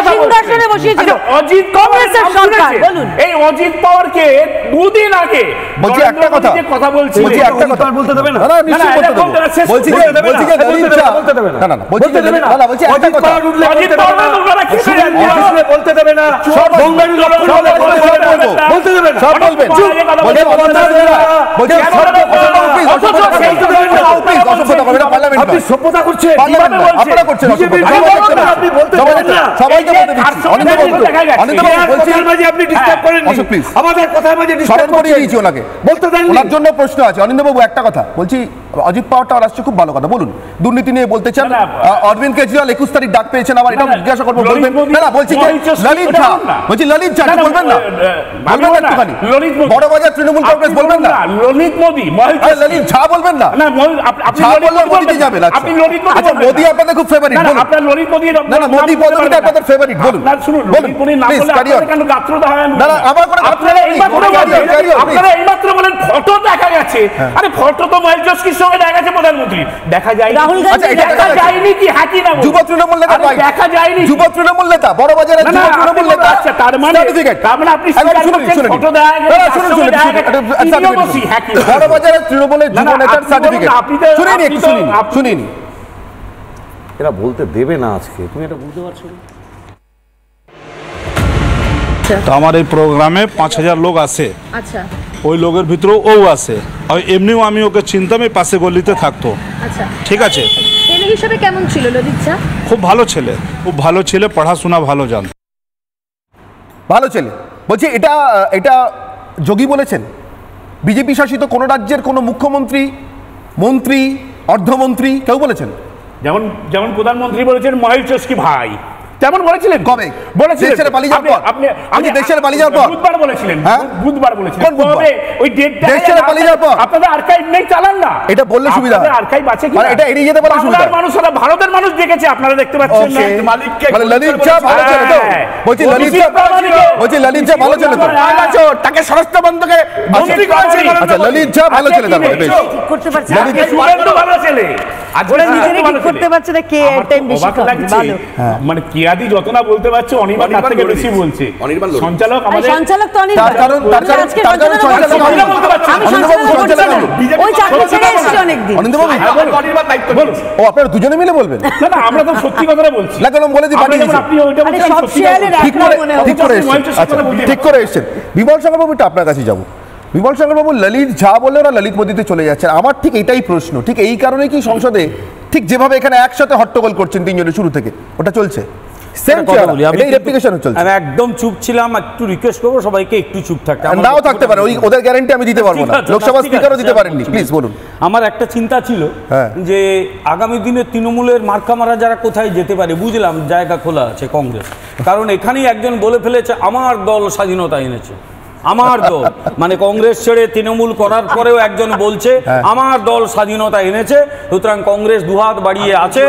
Speaker 13: সিংহাসনে বসিয়েছিল
Speaker 14: অজিত কংগ্রেসের সরকার। বলুন, এই অজিত পাওয়ারকে দুদিন আগে
Speaker 1: বলছি একটা কথা বলছি, একটা কথা বলতে দেবে না? না নিশ্চয়ই বলতে দেব। বলছি যে ললিত ঝা বলতে দেবে না, না বলছি যে না বলছি একটা কথা,
Speaker 14: অজিত পাওয়ার কি
Speaker 3: বলতে দেবে না, সব বঙ্গালী লোক বলতে দেবে না,
Speaker 1: সব বলবেন, বলতে দেবে না, বলছি
Speaker 3: আপনি সভ্যতা করছেন,
Speaker 1: আপনারা করছেন,
Speaker 3: আপনি বলতে দেবেন না,
Speaker 1: সবাইকে বলতে দিচ্ছি।
Speaker 3: আপনি ডিস্টার্ব করেন, আমাদের কথার মাঝে ডিস্টার্ব
Speaker 1: করিয়ে দিয়েছি ওনাকে, বলতে দেন। ওনার জন্য প্রশ্ন আছে। অনিন্দ্যবাবু একটা কথা বলছি, অজিত পাওয়ারটা আসছে, খুব ভালো কথা বলুন। দুর্নীতি নিয়ে বলতে চান, অরবিন্দ কেজরিওয়াল 21 তারিখ ডাক পেয়েছেন, আবার এটা জিজ্ঞাসা করবো, বলবেন না? বলছি ললিত ঝা, বলছি ললিত ঝা বলবেন না, বলবেন না একটুখানি? বড় বাজার তৃণমূল কংগ্রেস বলবেন না?
Speaker 14: ললিত মোদি,
Speaker 1: ললিত ঝা বলবেন না? মোদি যাবেন। আচ্ছা মোদি আপনাদের খুব ফেভারিট, বলুন।
Speaker 14: আপনার ললিত মোদি,
Speaker 1: না না মোদি পদবিটা আপনাদের ফেভারিট, বলুন।
Speaker 14: শুনুন, ললিত মোদি নাম বলে আপনারা কেন গাত্রদাহ হয়?
Speaker 1: না না আমার কোনো
Speaker 14: আপনারা এইমাত্র বলেন ফটো দেখা গেছে। আরে ফটো তো মহেশ চস্কির সঙ্গে দেখা গেছে প্রধানমন্ত্রী, দেখা যায়
Speaker 13: রাহুল গান্ধী
Speaker 14: দেখা যায়নি কি? হাকি না
Speaker 1: যুব তৃণমূল নেতা
Speaker 14: দেখা যায়নি,
Speaker 1: যুব তৃণমূল নেতা, বড় বাজারের যুব তৃণমূল নেতা।
Speaker 14: আচ্ছা তার মানে আপনি ফটো দেখা গেছে,
Speaker 1: বড় বাজারের তৃণমূলের যুব নেতার সার্টিফিকেট শুনিনি, একটু শুনিনি।
Speaker 3: এরা বলতে দেবে না আজকে, তুমি এটা বুঝতে পারছো না?
Speaker 15: তো আমার এই প্রোগ্রামে 5000 লোক আসে,
Speaker 8: আচ্ছা
Speaker 15: ওই লোকের ভিতরেও ও আসে, আর এমনিও আমি ওকে চিনতাম, এই পাশে গলিতে থাকতো।
Speaker 8: আচ্ছা
Speaker 15: ঠিক আছে,
Speaker 8: ছেলে হিসেবে কেমন ছিল ললিত ঝা?
Speaker 15: খুব ভালো ছেলে, খুব ভালো ছেলে, পড়াশোনা ভালো জানত,
Speaker 1: ভালো ছেলে। বলছি এটা যোগী বলেছেন? বিজেপি শাসিত কোন রাজ্যের কোন মুখ্যমন্ত্রী, মন্ত্রী, অর্ধমন্ত্রী কেউ বলেছেন?
Speaker 14: যেমন প্রধানমন্ত্রী বলেছেন মহেশ চস্কি ভাই, তেমন বলেছিলেন।
Speaker 1: কবে
Speaker 14: বলেছিলেন?
Speaker 1: দেশের পালিয়ে যাওয়ার পর। আপনি দেশের পালিয়ে যাওয়ার পর
Speaker 14: বুধবার বলেছিলেন।
Speaker 1: হ্যাঁ
Speaker 14: বুধবার বলেছিলেন।
Speaker 1: কোন বুধবার?
Speaker 14: ওই ডেটটা
Speaker 1: দেশের পালিয়ে যাওয়ার পর।
Speaker 14: আপনাদের আর্কাইভ নেই, চালান না,
Speaker 1: এটা বললে সুবিধা হয়।
Speaker 14: আর্কাইভ আছে কি?
Speaker 1: মানে এটা এড়িয়ে যেতে বলা সুবিধা।
Speaker 14: মানুষরা, ভারতের মানুষ দেখেছে, আপনারা দেখতে পাচ্ছেন না।
Speaker 1: মালিককে মানে ললিত ঝা ভালো ছেলে তো, বলছি ললিত ঝা ভালো ছেলে তো,
Speaker 12: তাকে স্বরাষ্ট্র মন্ত্রকে মন্ত্রী করেছে।
Speaker 1: আচ্ছা ললিত ঝা ভালো ছেলে, তাহলে বেশ
Speaker 13: ঠিক করতে পারছে না,
Speaker 14: ভালো ছেলে।
Speaker 13: ওরা নিজেরাই ঠিক করতে পারছে না কে টাইম বেশি ভালো।
Speaker 14: মানে কিয়াদি যত না বলতে পারছে, অনির্বাণ তার থেকে বেশি বলছে। সঞ্চালক আমাদের,
Speaker 13: সঞ্চালক তো অনির্বাণ,
Speaker 1: তার কারণ সঞ্চালক
Speaker 13: বলতে পারছি আমি সঞ্চালক করছি না, ওই চাকরি ছেড়ে এসেছি অনেকদিন।
Speaker 1: অনিন্দ্যবাবু অনির্বাণ দায়িত্ব বলুন। ও আপনারা দুজনে মিলে বলবেন?
Speaker 14: না না, আমরা তো সত্যি কথাটা বলছি।
Speaker 1: না কেন বলে দিই, পাঠিয়ে দিচ্ছি।
Speaker 14: আপনি ওইটা বলছেন সত্যি কথা,
Speaker 1: ঠিক করে এসেছেন। আচ্ছা ঠিক করে এসেছেন। বিমল শঙ্কর বাবুটা আপনার কাছে যাবো। বিমল শঙ্কর বাবু, ললিত ঝা বললে ওরা ললিত মোদিতে চলে যাচ্ছে। আমার ঠিক এটাই প্রশ্ন, ঠিক এই কারণে কি সংসদে ঠিক যেভাবে এখানে একসাথে হট্টগোল করছেন তিনজনের শুরু থেকে, ওটা চলছে?
Speaker 16: আমি একদম চুপ ছিলাম, একটু রিকোয়েস্ট করবো সবাইকে একটু চুপ থাকতে।
Speaker 1: নাও থাকতে পারে, ওদের গ্যারান্টি আমি দিতে পারবো না, লোকসভা স্পিকারও দিতে পারেননি। প্লিজ বলুন।
Speaker 16: আমার একটা চিন্তা ছিল যে আগামী দিনে তৃণমূলের মার্কা মারা যারা কোথায় যেতে পারে, বুঝলাম জায়গা খোলা আছে কংগ্রেস, কারণ এখানেই একজন বলে ফেলেছে আমার দল স্বাধীনতা এনেছে, আমার দল মানে কংগ্রেস ছেড়ে তৃণমূল করার পরেও একজন বলছে আমার দল স্বাধীনতা এনেছে। সুতরাং কংগ্রেস দুহাত বাড়িয়ে আছে,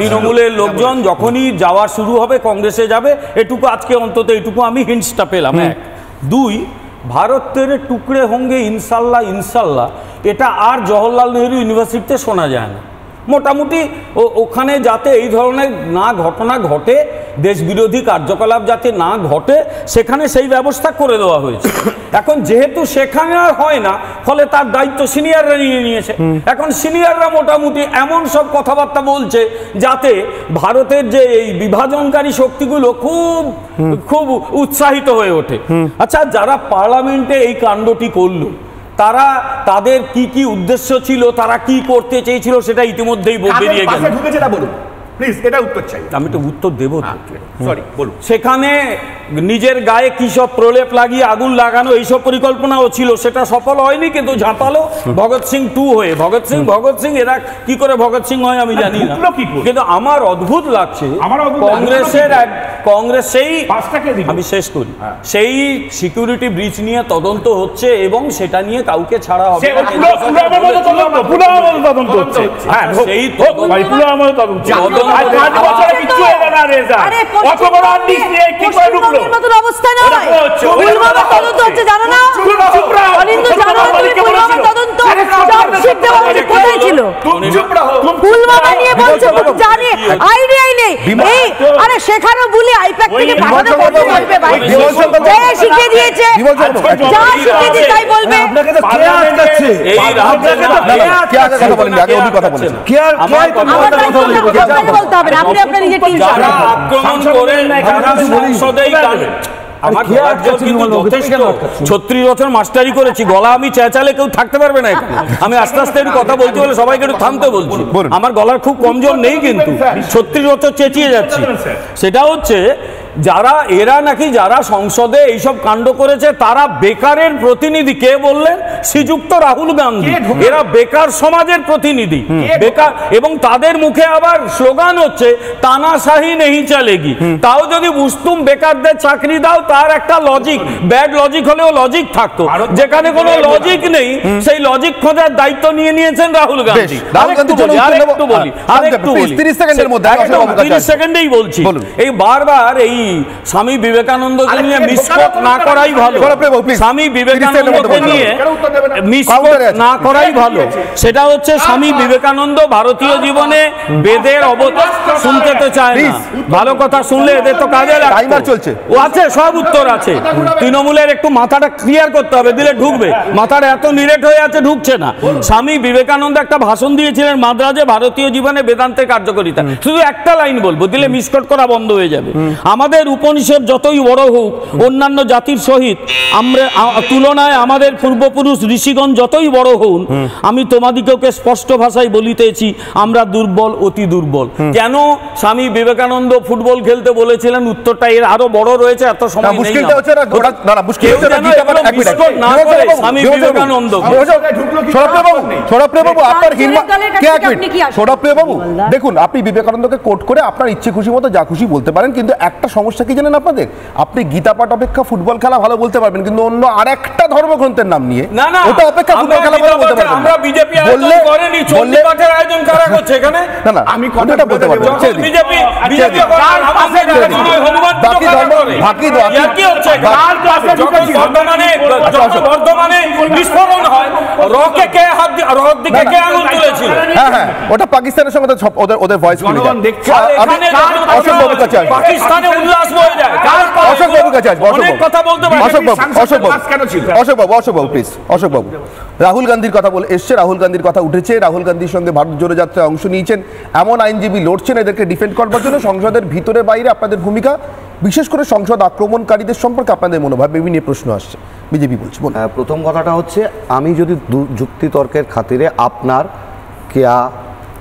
Speaker 16: তৃণমূলের লোকজন যখনই যাওয়া শুরু হবে কংগ্রেসে যাবে, এটুকু আজকে অন্তত এটুকু আমি হিন্টসটা পেলাম। এক, দুই, ভারত তেরে টুকরে হোঙ্গে ইনশাল্লাহ ইনশাল্লাহ এটা আর জওহরলাল নেহরু ইউনিভার্সিটিতে শোনা যায় না। মোটামুটি ওখানে যাতে এই ধরনের না ঘটনা ঘটে, দেশ বিরোধী কার্যকলাপ যাতে না ঘটে, সেখানে সেই ব্যবস্থা করে দেওয়া হয়েছে। এখন যেহেতু সেখানে আর হয় না, ফলে তার দায়িত্ব সিনিয়ররা নিয়ে নিয়েছে। এখন সিনিয়ররা মোটামুটি এমন সব কথাবার্তা বলছে যাতে ভারতের যে এই বিভাজনকারী শক্তিগুলো খুব খুব উৎসাহিত হয়ে ওঠে। আচ্ছা, যারা পার্লামেন্টে এই কাণ্ডটি করলো তারা তাদের কি কি উদ্দেশ্য ছিল, তারা কি করতে চেয়েছিল সেটা ইতিমধ্যেই বেরিয়ে গেল।
Speaker 12: প্লিজ এটা উত্তর চাই।
Speaker 16: আমি তো উত্তর দেবো,
Speaker 12: সরি বলুন।
Speaker 16: সেখানে নিজের গায়ে কি সব প্রলেপ লাগিয়ে আগুন লাগানো এইসব পরিকল্পনাও ছিল, সেটা সফল হয়নি, কিন্তু ঝাঁপালো ভগৎ সিং 2 হয়ে। ভগৎ সিং এরা কি করে ভগৎ সিং হয় আমি জানি না, কিন্তু আমার অদ্ভুত লাগছে কংগ্রেস সেই, আমি শেষ করি, সেই সিকিউরিটি ব্রিচ নিয়ে তদন্ত হচ্ছে এবং সেটা নিয়ে কাউকে ছাড়া হবে না।
Speaker 13: সেখানে বলে আইপ্যাক থেকে পাঠানো বন্ধ করবে ভাই, শিখিয়ে দিয়েছে, যা শিখিয়ে দিয়ে তাই বলবে।
Speaker 16: আমার 36 বছর মাস্টারি করেছি, গলা আমি চেঁচালে কেউ থাকতে পারবে না এখানে। আমি আস্তে আস্তে কথা বলতে বলে সবাইকে একটু থামতে বলছি, আমার গলার খুব কমজোর নেই, কিন্তু 36 বছর চেঁচিয়ে যাচ্ছি। সেটা হচ্ছে যারা এরা নাকি যারা সংসদে এইসব কাণ্ড করেছে তারা বেকারের প্রতিনিধি। কে বললেন? শ্রীযুক্ত রাহুল গান্ধী। এরা বেকার সমাজের প্রতিনিধি, বেকার, এবং তাদের মুখে আবার স্লোগান হচ্ছে তানাশাহি নেই চলেগি। তাও যদি বুঝতুম বেকারদের চাকরি দাও, তার একটা লজিক, ব্যাড লজিক হলেও লজিক থাকতো। যেখানে কোনো লজিক নেই সেই লজিক খোঁজার দায়িত্ব নিয়ে নিয়েছেন রাহুল গান্ধী। আরেকটু বলি 30 সেকেন্ডেই বলছি। এই বারবার এই স্বামী বিবেকানন্দকে নিয়ে মিসকোট না করাই ভালো, স্বামী বিবেকানন্দকে নিয়ে মিসকোট না করাই ভালো। সেটা হচ্ছে স্বামী বিবেকানন্দ ভারতীয় জীবনে বেদের অবতার, শুনতে তো চায় না, ভালো কথা শুনলে এদের তো কাজে লাগছে। ও আছে, সব উত্তর আছে। তৃণমূলের একটু মাথাটা ক্লিয়ার করতে হবে, দিলে ঢুকবে। মাথাটা এত নিরেট হয়ে আছে, ঢুকছে না। স্বামী বিবেকানন্দ একটা ভাষণ দিয়েছিলেন মাদ্রাজে ভারতীয় জীবনে বেদান্তের কার্যকারিতা। শুধু একটা লাইন বলবো, দিলে মিসকোট করা বন্ধ হয়ে যাবে। আমাদের উপনিষদ যতই বড় হোক, অন্যান্য জাতির সহিত আমরা তুলনায় আমাদের পূর্বপুরুষ ঋষিগণ যতই বড় হন, আমি তোমাদিগকে স্পষ্ট ভাষায় বলিতেছি আমরা দুর্বল, অতি দুর্বল। কেন স্বামী বিবেকানন্দ ফুটবল খেলতে বলেছিলেন? উত্তরটা এর আরো বড় রয়েছে, এত সময় নেই। স্বামী বিবেকানন্দ,
Speaker 1: দেখুন, আপনি বিবেকানন্দকে কোট করে আপনার ইচ্ছে খুশি মতো যা খুশি বলতে পারেন, কিন্তু একটা সমস্যা কি জানেন আপনাদের? আপনি গীতা পাঠ অপেক্ষা ফুটবল খেলা ভালো বলতে পারবেন, কিন্তু অন্য আরেকটা ধর্মগ্রন্থের নাম নিয়ে ওটা অপেক্ষা ফুটবল খেলা ভালো বলতে পারবেন।
Speaker 16: আমরা বিজেপি আয়োজন করেনি, চণ্ডী পাঠের আয়োজন কারা করছে এখানে?
Speaker 1: না না, আমি কথাটা বলতে পারবো।
Speaker 16: বিজেপি বাকি ধর্ম বাকি কি হচ্ছে? বর্ধমানে বিস্ফোরণ হয়, রকে কে হাত রক দিকে কে আঙুল তুলেছিল?
Speaker 1: হ্যাঁ হ্যাঁ, ওটা পাকিস্তানের সঙ্গে ওদের ভয়েস
Speaker 16: জনগণ দেখছে। অশোক বাবুর কাছে আসবো, পাকিস্তানে উল্লাস হয়ে যায়।
Speaker 1: অশোক বাবুর কাছে আসবো,
Speaker 16: অনেক কথা বলতে পারে।
Speaker 1: অশোক বাবু প্লিজ। অশোক বাবু, রাহুল গান্ধীর কথা বলে এসছে, রাহুল গান্ধীর কথা উঠেছে। রাহুল গান্ধীর সঙ্গে ভারত জোড়ো যাত্রায় অংশ নিয়েছেন এমন আইনজীবী লড়ছেন এদেরকে ডিফেন্ড করবার জন্য। সংসদের ভিতরে বাইরে আপনাদের ভূমিকা বিশেষ করে সংসদ আক্রমণকারীদের সম্পর্কে আপনাদের মনোভাব বিভিন্ন প্রশ্ন আসছে, বিজেপি বলছে।
Speaker 17: প্রথম কথাটা হচ্ছে, আমি যদি যুক্তিতর্কের খাতিরে আপনার, কেয়া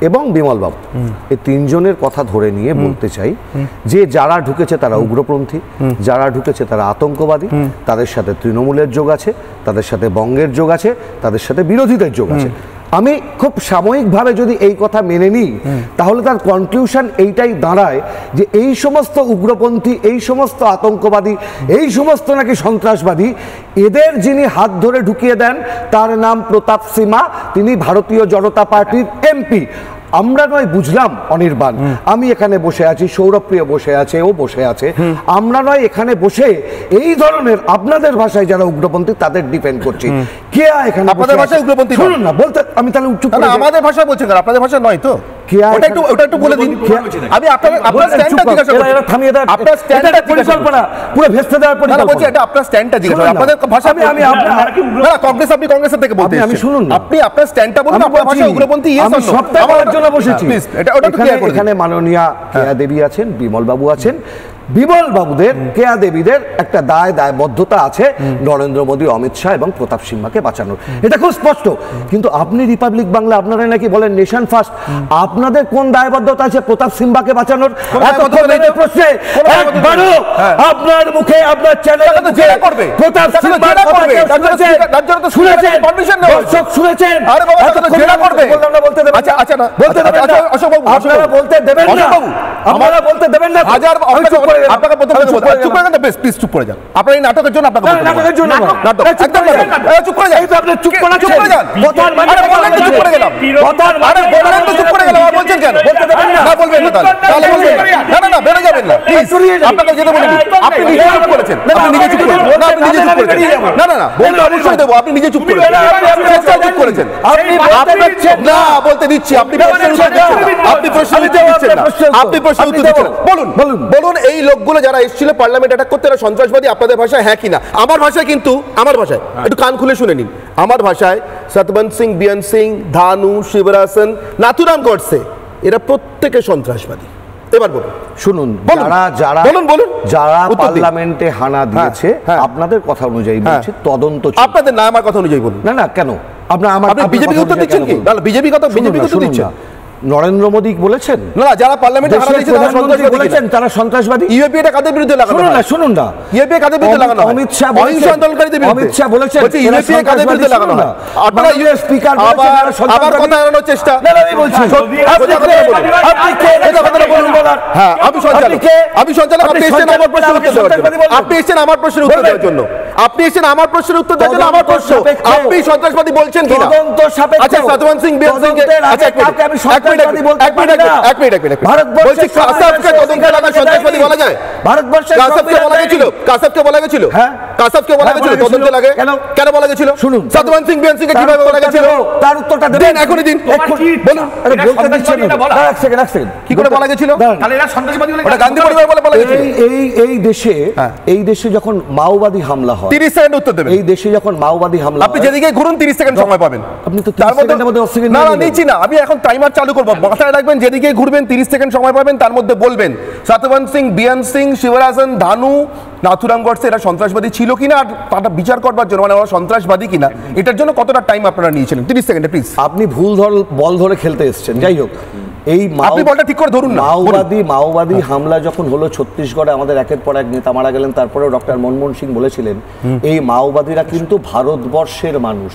Speaker 17: এবং বিমল বাবু এই তিনজনের কথা ধরে নিয়ে বলতে চাই যে যারা ঢুকেছে তারা উগ্রপন্থী, যারা ঢুকেছে তারা আতঙ্কবাদী, তাদের সাথে তৃণমূলের যোগ আছে, তাদের সাথে বঙ্গের যোগ আছে, তাদের সাথে বিরোধীদের যোগ আছে। আমি খুব সাময়িকভাবে যদি এই কথা মেনে নিই তাহলে তার কনক্লুশন এইটাই দাঁড়ায় যে এই সমস্ত উগ্রপন্থী, এই সমস্ত আতঙ্কবাদী, এই সমস্ত নাকি সন্ত্রাসবাদী, এদের যিনি হাত ধরে ঢুকিয়ে দেন তার নাম প্রতাপ সিমা, তিনি ভারতীয় জনতা পার্টির এমপি। আমরা নয় বুঝলাম অনির্বাণ, আমি এখানে বসে আছি, সৌরভপ্রিয় বসে আছে, ও বসে আছে, আমরা নয় এখানে বসে এই ধরনের আপনাদের ভাষায় যারা উগ্রপন্থী তাদের ডিফেন্ড করছি। কে এখানে
Speaker 1: আপনাদের ভাষায় উগ্রপন্থী
Speaker 17: শুনুন না বলতে, আমি তাহলে উচ্চ
Speaker 1: আমাদের ভাষায় বলছেন, আপনাদের ভাষা নয় তো, ওটা একটু বলে দিন। আমি আপনার স্ট্যান্ডটা জিজ্ঞাসা করছি,
Speaker 17: থামিয়ে দেন,
Speaker 1: আপনার স্ট্যান্ডটা
Speaker 17: পরিকল্পনা পুরো ভেস্তে দেওয়ার পরিকল্পনা বলছি,
Speaker 1: এটা আপনার স্ট্যান্ডটা জিজ্ঞাসা, আপনাদের ভাষা আমি কংগ্রেস, আপনি কংগ্রেসের থেকে বলতে
Speaker 17: আমি শুনুন না,
Speaker 1: আপনি আপনার স্ট্যান্ডটা বলুন, আপনার ভাষা উগ্রপন্থী ইয়েস অর নো,
Speaker 17: সবটা বলার জন্য বসেছি।
Speaker 1: প্লিজ এটা ওটা একটু ক্লিয়ার করে দিন।
Speaker 17: এখানে মাননীয়া কেয়া দেবী আছেন, বিমল বাবু আছেন, বিমল বাবুদের, কেয়া দেবীদের একটা দায়বদ্ধতা আছে নরেন্দ্র মোদী, অমিত শাহ এবং প্রতাপ সিংহকে বাঁচানোর, এটা খুব স্পষ্ট। কিন্তু আপনি রিপাবলিক বাংলা, আপনারা নাকি বলেন নেশন ফার্স্ট, আপনাদের কোন দায়বদ্ধতা আছে প্রতাপ সিংহকে বাঁচানোর? প্রশ্নে একবারও আপনার মুখে, আপনার চ্যানেলে প্রতাপ সিংহর কথা শুনেছেন? দর্শক শুনেছেন? বলতে দেবেন না, আপনারা বলতে দেবেন না, আপনারা বলতে দেবেন না।
Speaker 1: আপনাকে প্রথমে চুপ করে যান, বেশ প্লিজ চুপ করে যান। আপনার এই নাটকের জন্য আপনাকে
Speaker 17: নাটকের জন্য
Speaker 1: নাটক একদম চুপ করে যান, আপনি চুপ করে যান। আরে বললেন তো চুপ করে গেলাম, আরে বললেন তো চুপ করে গেলাম, আর বলছেন কেন? না বলবেন না, তাহলে বলবেন না, না বেরো যাবেন না প্লিজ, আপনাকে যেতে বলিনি, আপনি নিজে চুপ করেছেন, আপনি নিজে চুপ করেছেন, না আপনি নিজে চুপ করেছেন, না না না বলতে অবশ্যই দেবো, আপনি নিজে চুপ করেছেন, চুপ করেছেন, না বলতে দিচ্ছি, আপনি প্রশ্নের উত্তর দিচ্ছেন না, আপনি প্রশ্নের উত্তর দিচ্ছেন না, আপনি প্রশ্নের উত্তর দিচ্ছেন না। বলুন বলুন বলুন, এই লোকগুলো যারা এসেছিল পার্লামেন্ট অ্যাটাক করতে, এরা সন্ত্রাসবাদী আপনাদের ভাষায় হ্যাঁ কিনা? আমার ভাষায় কিন্তু, আমার ভাষায় একটু কান খুলে শুনে নিন, আমার ভাষায় সতবন্ত সিং, বিয়ন সিং, ধানু, শিবরাসন, নাথুরাম গডসে, এরা প্রত্যেকে সন্ত্রাসবাদী। এবার বলুন,
Speaker 17: শুনুন, যারা পার্লামেন্টে হানা দিয়েছে আপনাদের কথা অনুযায়ী বলছি, তদন্ত
Speaker 1: আপনাদের না আমার কথা অনুযায়ী বলুন।
Speaker 17: না না কেন
Speaker 1: আপনি বিজেপি উত্তর দিচ্ছেন কি? বিজেপি কথা, বিজেপি উত্তর দিচ্ছেন।
Speaker 17: নরেন্দ্র মোদী বলেছেন
Speaker 1: না, যারা পার্লামেন্টে হানা দিয়েছে তারা সন্ত্রাসবাদী বলেছেন,
Speaker 17: তারা সন্ত্রাসবাদী।
Speaker 1: ইউএপি এটা কাদের বিরুদ্ধে লাগানো?
Speaker 17: শুনুন না,
Speaker 1: ইউএপি কাদের বিরুদ্ধে লাগানো?
Speaker 17: অমিত শাহ
Speaker 1: অহিংস আন্দোলনকারীদের বিরুদ্ধে।
Speaker 17: অমিত শাহ বলেছেন
Speaker 1: ইউএপি কাদের বিরুদ্ধে লাগানো হয়? আপনারা ইউএস স্পিকার আবার কথা এড়ানোর চেষ্টা।
Speaker 17: না আমি বলছি,
Speaker 1: হ্যাঁ আমি সঞ্চালক, আপনি এসেছেন আমার প্রশ্নের উত্তর দেওয়ার জন্য, আপনি এসেছেন আমার প্রশ্নের উত্তর দেওয়ার জন্য, আপনি এসেছেন আমার প্রশ্নের উত্তর দেওয়ার জন্য। আমার প্রশ্ন, আপনি সন্ত্রাসবাদী বলছেন কিনা? আচ্ছা সতবন্ত সিং, বিয়ন সিং, আচ্ছা এক মিনিট, বলছি কাসাবকে তদন্তে লাগা সন্ত্রাসবাদী বলা যায়?
Speaker 17: ভারতবর্ষে
Speaker 1: কাসাবকে বলা গেছিল, কাসাবকে বলা গেছিল, কাসাবকে বলা গেছিল তদন্তে লাগে, কেন বলা গেছিল?
Speaker 17: শুনুন,
Speaker 1: সতবন্ত সিং, বিয়ন সিং কে কিভাবে বলা গেছিল?
Speaker 17: তার উত্তরটা দেন, এখনই দিন,
Speaker 1: বলুন।
Speaker 17: আরে বলতে দিচ্ছেন না, এক সেকেন্ড
Speaker 1: কি করে বলা গেছিল?
Speaker 12: তাহলে এরা সন্ত্রাসবাদী বলে
Speaker 1: ওটা গান্ধী পরিবার বলে বলা গেছিল।
Speaker 17: এই দেশে যখন মাওবাদী হামলা হয়,
Speaker 1: 30 সেকেন্ড উত্তর দেবেন।
Speaker 17: এই দেশে যখন মাওবাদী হামলা,
Speaker 1: আপনি যেদিকে ঘুরুন 30 সেকেন্ড সময় পাবেন।
Speaker 17: আপনি তো 30 সেকেন্ডের মধ্যে 10 সেকেন্ড
Speaker 1: না নিচ্ছি না, আমি এখন টাইমার চালু করব, মাথায় রাখবেন যেদিকে ঘুরবেন 30 সেকেন্ড সময় পাবেন, তার মধ্যে বলবেন সতবন্ত সিং, বিয়ন সিং, শিবরাসন, ধানু, নাথুরাম গডসে এরা সন্ত্রাসবাদী ছিল কিনা, আর তাটা বিচার করবার জন্য মানে ওরা সন্ত্রাসবাদী কিনা, এটার জন্য কতটা টাইম আপনারা নিয়েছিলেন? 30 সেকেন্ডে প্লিজ।
Speaker 17: আপনি ভুল বল ধরে খেলতে এসেছেন। যাই হোক, এই
Speaker 1: আপনি বলটা ঠিক করে ধরুন না।
Speaker 17: মাওবাদী হামলা যখন হলো ছত্তিশগড়ে, আমাদের একের পর এক নেতা মারা গেলেন, তারপরেও ডক্টর মনমোহন সিং বলেছিলেন এই মাওবাদীরা কিন্তু ভারতবর্ষের মানুষ,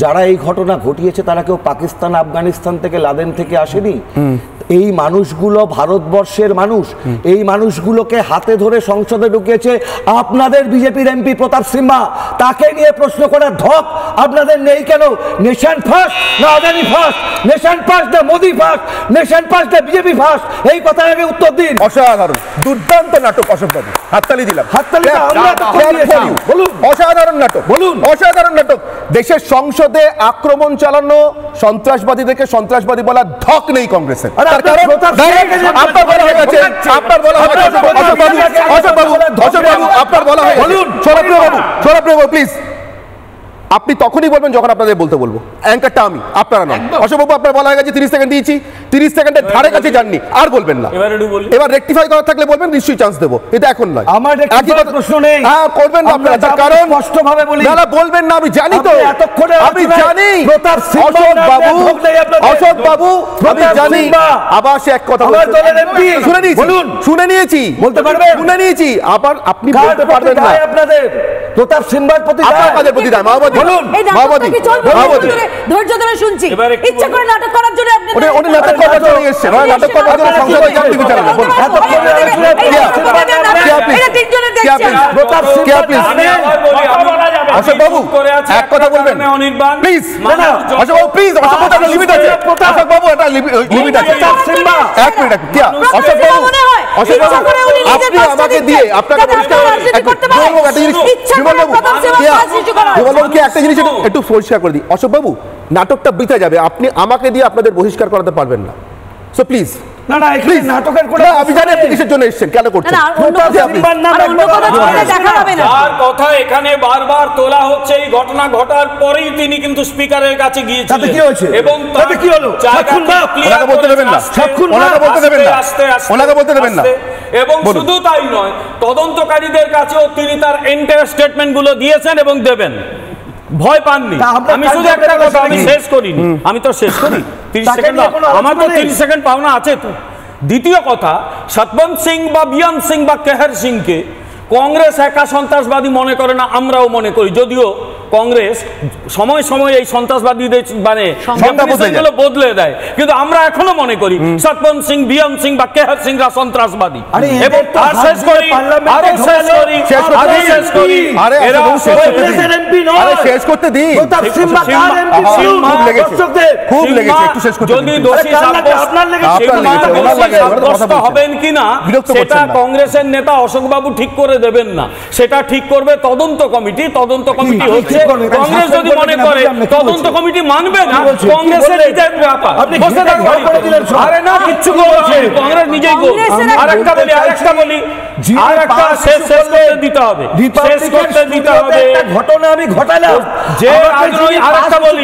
Speaker 17: যারা এই ঘটনা ঘটিয়েছে তারা কেউ পাকিস্তান, আফগানিস্তান থেকে, লাদেন থেকে আসেনি। এই মানুষগুলো ভারতবর্ষের মানুষ, এই মানুষগুলোকে হাতে ধরে সংসদে ঢুকিয়েছে আপনাদের বিজেপির এমপি প্রতাপ সিংহা। তাকে নিয়ে প্রশ্ন করার ধক আপনাদের নেই কেন? নেশন ফার্স্ট না আদানি ফার্স্ট? নেশন ফার্স্ট না মোদি ফার্স্ট? নেশন ফার্স্ট না বিজেপি ফার্স্ট? এই কথার আগে উত্তর দিন।
Speaker 1: অসাধারণ, দুর্দান্ত নাটক অশোক বাবু, হাততালি দিলাম, হাততালি। বলুন, অসাধারণ নাটক, বলুন অসাধারণ নাটক। দেশের সংসদে আক্রমণ চালানো, সন্ত্রাসবাদীদেরকে সন্ত্রাসবাদী বলা ধক নেই কংগ্রেসের। আপনার বলা হয়ে গেছে, আপনার বলা হয়ে গেছে, অশোক বাবু, আপনার বলা হয়ে গেছে। বলুন সৌরভপ্রিয় বাবু, প্লিজ আপনি তখনই বলবেন যখন আপনাদের বলতে বলবো। অ্যাঙ্কারটা আমি, আপনারা নন। অশোকবাবু আপনার বলা হয়ে গেছে, 30 সেকেন্ড দিয়েছি, 30 সেকেন্ডের ধারে কাছে যাননি, আর বলবেন না। এবার রেকটিফাই করা থাকলে বলবেন, নিশ্চয়ই চান্স দেবো, এটা এখন নয়।
Speaker 3: আমার প্রশ্ন নেই।
Speaker 1: হ্যাঁ করবেন না আপনারা, তার কারণ
Speaker 3: স্পষ্টভাবে বলি
Speaker 1: না, বলবেন না, আমি জানি তো, আমি জানি অশোক বাবু, আমি জানি। আবার সে এক কথা শুনে নিয়েছি, বলতে পারবেন, শুনে নিয়েছি, আবার আপনি বলতে পারবেন না।
Speaker 3: আপনাদের প্রতাপ সিংবার প্রতি
Speaker 1: আপনাদের প্রতি দায়। মাহবুব বলুন, মাহবুব
Speaker 13: ধৈর্য ধরে শুনছি, ইচ্ছা করে নাটক করার জন্য আপনি
Speaker 1: উনি নাটক করার জন্য এসেছেন, নাটক করার জন্য সংসদে যান, টিভি চ্যানেলে অশোক বাবু এক কথা বলবেন please. Ashok Babu please, Ashok বাবু একটা লিমিট আছে, অশোক বাবু একটা লিমিট আছে, এক মিনিট। অশোক বাবু, অশোক বাবু আপনি আমাকে দিয়ে আপনাকে পরিষ্কার বলবো একটা জিনিস, বিমলবাবুকে একটা জিনিস একটু পরিষ্কার করে দিই। অশোক বাবু নাটকটা বৃথা যাবে, আপনি আমাকে দিয়ে আপনাদের বহিষ্কার করাতে পারবেন না, সো প্লিজ।
Speaker 3: না না, এখানে নাটকের কোনো,
Speaker 1: আমি জানি আপনি কিসের জন্য এসেছেন, কেন করছেন।
Speaker 16: আর কথা এখানে বারবার তোলা হচ্ছে, এই ঘটনা ঘটার পরেই তিনি কিন্তু স্পিকারের কাছে গিয়েছিলেন,
Speaker 3: কি হয়েছে
Speaker 16: এবং
Speaker 3: তাতে কি হলো?
Speaker 1: ওনাকে বলতে দেবেন না, ওনাকে বলতে দেবেন না, ওনাকে বলতে দেবেন না।
Speaker 16: এবং শুধু তাই নয়, তদন্তকারীদের কাছেও তিনি তার এন্টায়ার স্টেটমেন্ট গুলো দিয়েছেন এবং দেবেন, ভয় পাননি। আমি শুধু একটা কথা, আমি শেষ করিনি, আমি তো শেষ করি, 30 সেকেন্ড আমার তো 30 সেকেন্ড পাওনা আছে তো। দ্বিতীয় কথা, সতবন্ত সিং বা বিয়ান সিং বা কেহর সিংকে কংগ্রেস একা সন্ত্রাসবাদী মনে করে না, আমরাও মনে করি, যদিও কংগ্রেস সময় সময় এই সন্ত্রাসবাদীদের মানে গুলো বদলে দেয়, কিন্তু আমরা এখনো মনে করি সতবন্ত সিং, বিয়ান সিং বা কেহর সিংরা সন্ত্রাসবাদী। এবং তার শেষ করি, আরো শেষ করি, আরো শেষ করি,
Speaker 1: শেষ করতে দিন। খুব লেগেছে, একটু শেষ করতে দিন।
Speaker 16: যদি দোষী সাব্যস্ত হবেন কিনা সেটা কংগ্রেসের নেতা অশোক বাবু ঠিক করে দেবেন না, সেটা ঠিক করবে তদন্ত কমিটি। তদন্ত কমিটি হচ্ছে, কংগ্রেস যদি মনে করে তদন্ত কমিটি মানবে না, কংগ্রেসের নিজের ব্যাপার, বসে থাকবে। আরে না, কিচ্ছু করছে কংগ্রেস নিজেই গো। আরেকটা বলি, আরেকটা শেষ করতে দিতে হবে, শেষ করতে দিতে হবে।
Speaker 3: ঘটনা আমি ঘটালাম,
Speaker 16: যে রাজনৈতিক, আরেকটা বলি,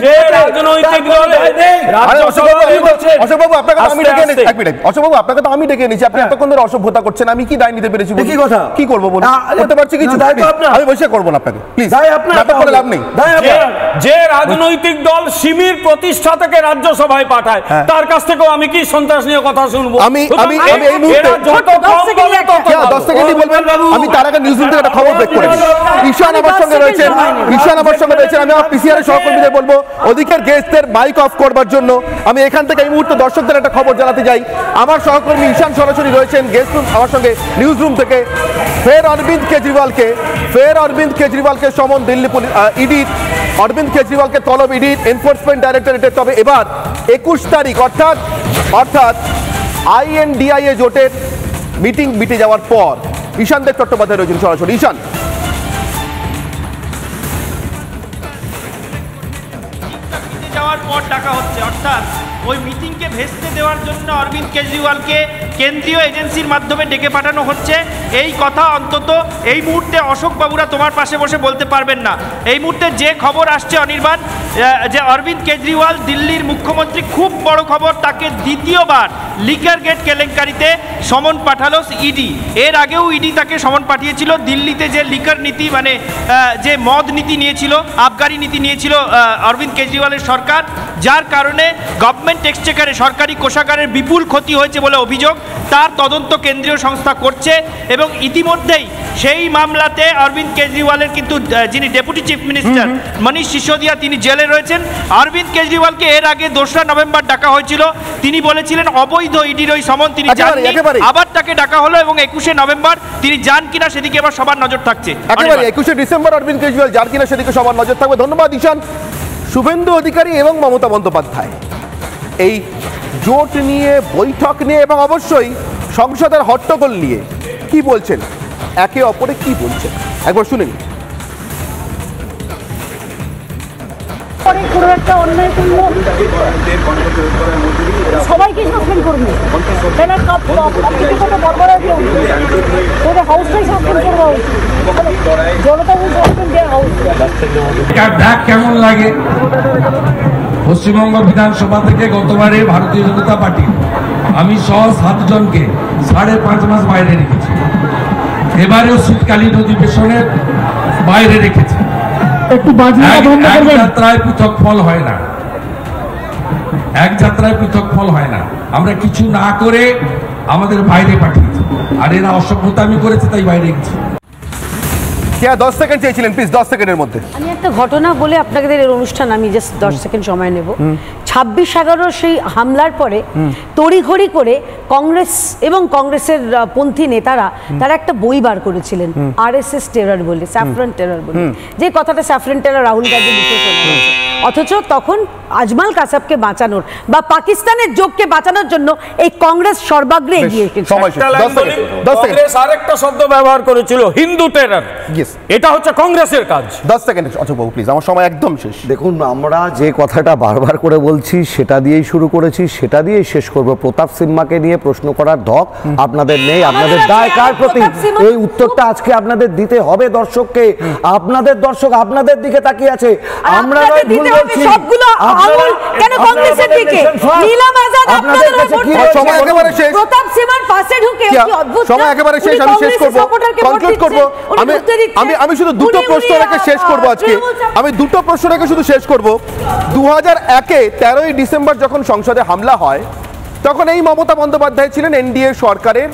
Speaker 16: যে রাজনৈতিক দলে
Speaker 1: অশোক বাবু আপনাকে তো আমি ডেকে এনেছি, এক মিনিট। অশোক বাবু আপনাকে তো আমি ডেকে এনেছি, আপনি এতক্ষণ ধরে অসভ্যতা করছেন, আমি কি দায় নিতে পেরেছি?
Speaker 3: কি কথা,
Speaker 1: কি করবো বলুন, করতে পারছি কিছু? আমি বসে করবো না আপনাকে, প্লিজ নাটক করে লাভ নেই।
Speaker 16: যে রাজনৈতিক দল শিবির প্রতিষ্ঠা থেকে রাজ্যসভায় পাঠায়, তার কাছ থেকেও আমি কি সন্ত্রাস নিয়ে কথা শুনবো?
Speaker 1: আমি এই মুহূর্তে 10 সেকেন্ডই বলবেন। আমি তার আগে নিউজরুম থেকে একটা খবর ব্রেক করে দিই। ঈশান আমার সঙ্গে রয়েছেন, আমি আমার পিসিআর এর সহকর্মীদের বলবো ওদিকের গেস্টদের মাইক অফ করবার জন্য। আমি এখান থেকে এই মুহূর্তে দর্শকদের একটা খবর জানাতে যাই। আমার সহকর্মী ঈশান সরাসরি রয়েছেন গেস্ট রুম আমার সঙ্গে নিউজ রুম থেকে। ফের অরবিন্দ কেজরিওয়ালকে সমন দিল্লি পুলিশ, ইডি অরবিন্দ কেজরিওয়ালকে তলব ইডির এনফোর্সমেন্ট ডাইরেক্টরেটের। তবে এবার 21 তারিখ অর্থাৎ INDIA জোটের মিটিং মিটে যাওয়ার পর ঈশান দেব চট্টোপাধ্যায় রয়েছেন সরাসরি। ঈশান,
Speaker 18: যাওয়ার পর ডাকা হচ্ছে, অর্থাৎ ওই মিটিংকে ভেস্তে দেওয়ার জন্য অরবিন্দ কেজরিওয়ালকে কেন্দ্রীয় এজেন্সির মাধ্যমে ডেকে পাঠানো হচ্ছে। এই কথা অন্তত এই মুহূর্তে অশোক বাবুরা তোমার পাশে বসে বলতে পারবেন না। এই মুহূর্তে যে খবর আসছে অনির্বাণ, যে অরবিন্দ কেজরিওয়াল দিল্লির মুখ্যমন্ত্রী, খুব বড় খবর, তাকে দ্বিতীয়বার লিকার গেট কেলেঙ্কারিতে সমন পাঠালো ইডি। এর আগেও ইডি তাকে সমন পাঠিয়েছিল দিল্লিতে যে লিকার নীতি, মানে যে মদ নীতি নিয়েছিল, আবগারি নীতি নিয়েছিল অরবিন্দ কেজরিওয়ালের সরকার, যার কারণে গভর্নমেন্ট এক্সচেকারে, সরকারি কোষাগারের বিপুল ক্ষতি হয়েছে বলে অভিযোগ। তার তদন্ত কেন্দ্রীয় সংস্থা করছে এবং ইতিমধ্যেই সেই মামলাতে অরবিন্দ কেজরিওয়ালের কিন্তু যিনি ডেপুটি চিফ মিনিস্টার মনীষ সিসোদিয়া, তিনি জেলে রয়েছেন। অরবিন্দ কেজরিওয়ালকে এর আগে 2রা নভেম্বর ডাকা হয়েছিল, তিনি বলেছিলেন অবৈধ ইডির ওই সমন তিনি জানেন। আবার তাকে ডাকা হলো এবং 21শে নভেম্বর তিনি যান কিনা সেদিকে এবার সবার নজর থাকছে।
Speaker 1: একেবারে 21শে ডিসেম্বর অরবিন্দ কেজরিওয়াল যান কিনা সেদিকে সবার নজর থাকবে। ধন্যবাদ ঈশান। শুভেন্দু অধিকারী এবং মমতা বন্দ্যোপাধ্যায় এই জোট নিয়ে, বৈঠক নিয়ে এবং অবশ্যই সংসদের হট্টগোল নিয়ে কি বলছেন, একে অপরে কি বলছেন একবার শুনে নিন।
Speaker 7: কোনো একটা অন্যায় করলো সবাইকে সাসপেন্ড করবে, হাউসটাই সাসপেন্ড করবো, জনতা সাসপেন্ড দেওয়া হাউস।
Speaker 19: দেখ কেমন লাগে, পশ্চিমবঙ্গ বিধানসভা থেকে গতবারে ভারতীয় জনতা পার্টি আমি সহ 7 জনকে 5.5 মাস বাইরে রেখেছি, এবারেও শীতকালীন অধিবেশনের বাইরে রেখেছে। এক যাত্রায় পৃথক ফল হয় না, এক যাত্রায় পৃথক ফল হয় না। আমরা কিছু না করে আমাদের বাইরে পাঠিয়েছি, আর এরা অসভ্যতামি করেছে তাই বাইরে গেছে।
Speaker 1: 10 সেকেন্ড চেয়েছিলেন, প্লিজ 10 সেকেন্ডের মধ্যে।
Speaker 13: আমি একটা ঘটনা বলে আপনাদের এর অনুষ্ঠান আমি জাস্ট 10 সেকেন্ড সময় নেব। 26/11 সেই হামলার পরে তড়িঘড়ি করে কংগ্রেস এবং কংগ্রেসের পন্থী নেতারা তারা একটা বই বার করেছিলেন, RSS টেরর বলে, স্যাফরন টেরর বলে, যে কথাটা স্যাফরন টেরর রাহুল গান্ধী লিখে চলে। অথচ তখন আজমাল কাসাবকে বাঁচানোর বা পাকিস্তানের যোগকে বাঁচানোর জন্য এই কংগ্রেস সর্বাগ্রে এগিয়ে এসেছে।
Speaker 16: কংগ্রেস আরেকটা শব্দ ব্যবহার করেছিল, হিন্দু টেরর। এটা হচ্ছে কংগ্রেসের কাজ।
Speaker 1: 10 সেকেন্ড অশোক বাবু প্লিজ, আমার সময় একদম শেষ।
Speaker 17: দেখুন, আমরা যে কথাটা বারবার করে বলছি সেটা দিয়েই শুরু করেছি, সেটা দিয়েই শেষ করব। প্রতাপ সিম্মাকে নিয়ে প্রশ্ন করার ধক আপনাদের নেই, আপনাদের দায় কার প্রতি? এই উত্তরটা আজকে আপনাদের দিতে হবে দর্শককে। আপনাদের দর্শক আপনাদের দিকে তাকিয়ে আছে, আমরা নয় ভুল বলছি।
Speaker 13: সবগুলো আঙুল কেন কংগ্রেসের দিকে? নীলাম আজাদ আপনাদের
Speaker 1: সময় একেবারে শেষ।
Speaker 13: প্রতাপ সিমার পাশে ঢুকে কি অদ্ভুত,
Speaker 1: সময় একেবারে শেষ, আমি শেষ করব, কনক্লুড করব। আমি শুধু দুটো প্রশ্ন রেখে শেষ করব আজকে, আমি দুটো প্রশ্ন রেখে শুধু শেষ করব। 2001-এ 13ই ডিসেম্বর যখন সংসদে হামলা হয়, তখন এই মমতা বন্দ্যোপাধ্যায় ছিলেন এনডিএ সরকারের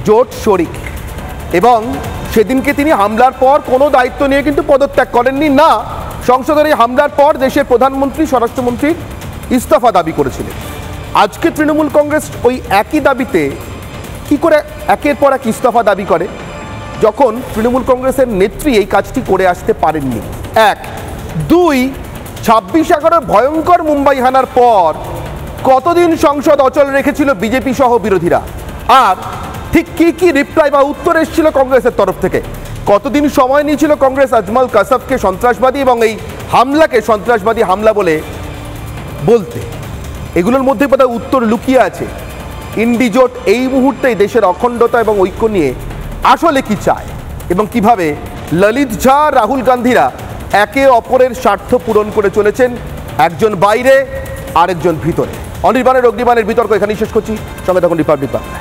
Speaker 1: জোট শরিক, এবং সেদিনকে তিনি হামলার পর কোনো দায়িত্ব নিয়ে কিন্তু পদত্যাগ করেননি না। সংসদের এই হামলার পর দেশের প্রধানমন্ত্রী, স্বরাষ্ট্রমন্ত্রীর ইস্তফা দাবি করেছিলেন। আজকে তৃণমূল কংগ্রেস ওই একই দাবিতে কি করে একের পর এক ইস্তফা দাবি করে, যখন তৃণমূল কংগ্রেসের নেত্রী এই কাজটি করে আসতে পারেননি? 1, 2, 26/11 ভয়ঙ্কর মুম্বাই হানার পর কতদিন সংসদ অচল রেখেছিল বিজেপি সহ বিরোধীরা, আর ঠিক কি কি রিপ্লাই বা উত্তর এসেছিল কংগ্রেসের তরফ থেকে? কতদিন সময় নিয়েছিল কংগ্রেস আজমাল কাসাবকে সন্ত্রাসবাদী এবং এই হামলাকে সন্ত্রাসবাদী হামলা বলে বলতে? এগুলোর মধ্যে বোধহয় উত্তর লুকিয়ে আছে। ইন্ডি জোট এই মুহূর্তে দেশের অখণ্ডতা এবং ঐক্য নিয়ে আসলে কি চায়, এবং কিভাবে ললিত ঝা, রাহুল গান্ধীরা একে অপরের স্বার্থ পূরণ করে চলেছেন, একজন বাইরে আরেকজন ভিতরে। অনির্বাণের অগ্নিবাণের বিতর্ক এখানেই শেষ করছি। সঙ্গে তখন রিপাবলিক বাংলা।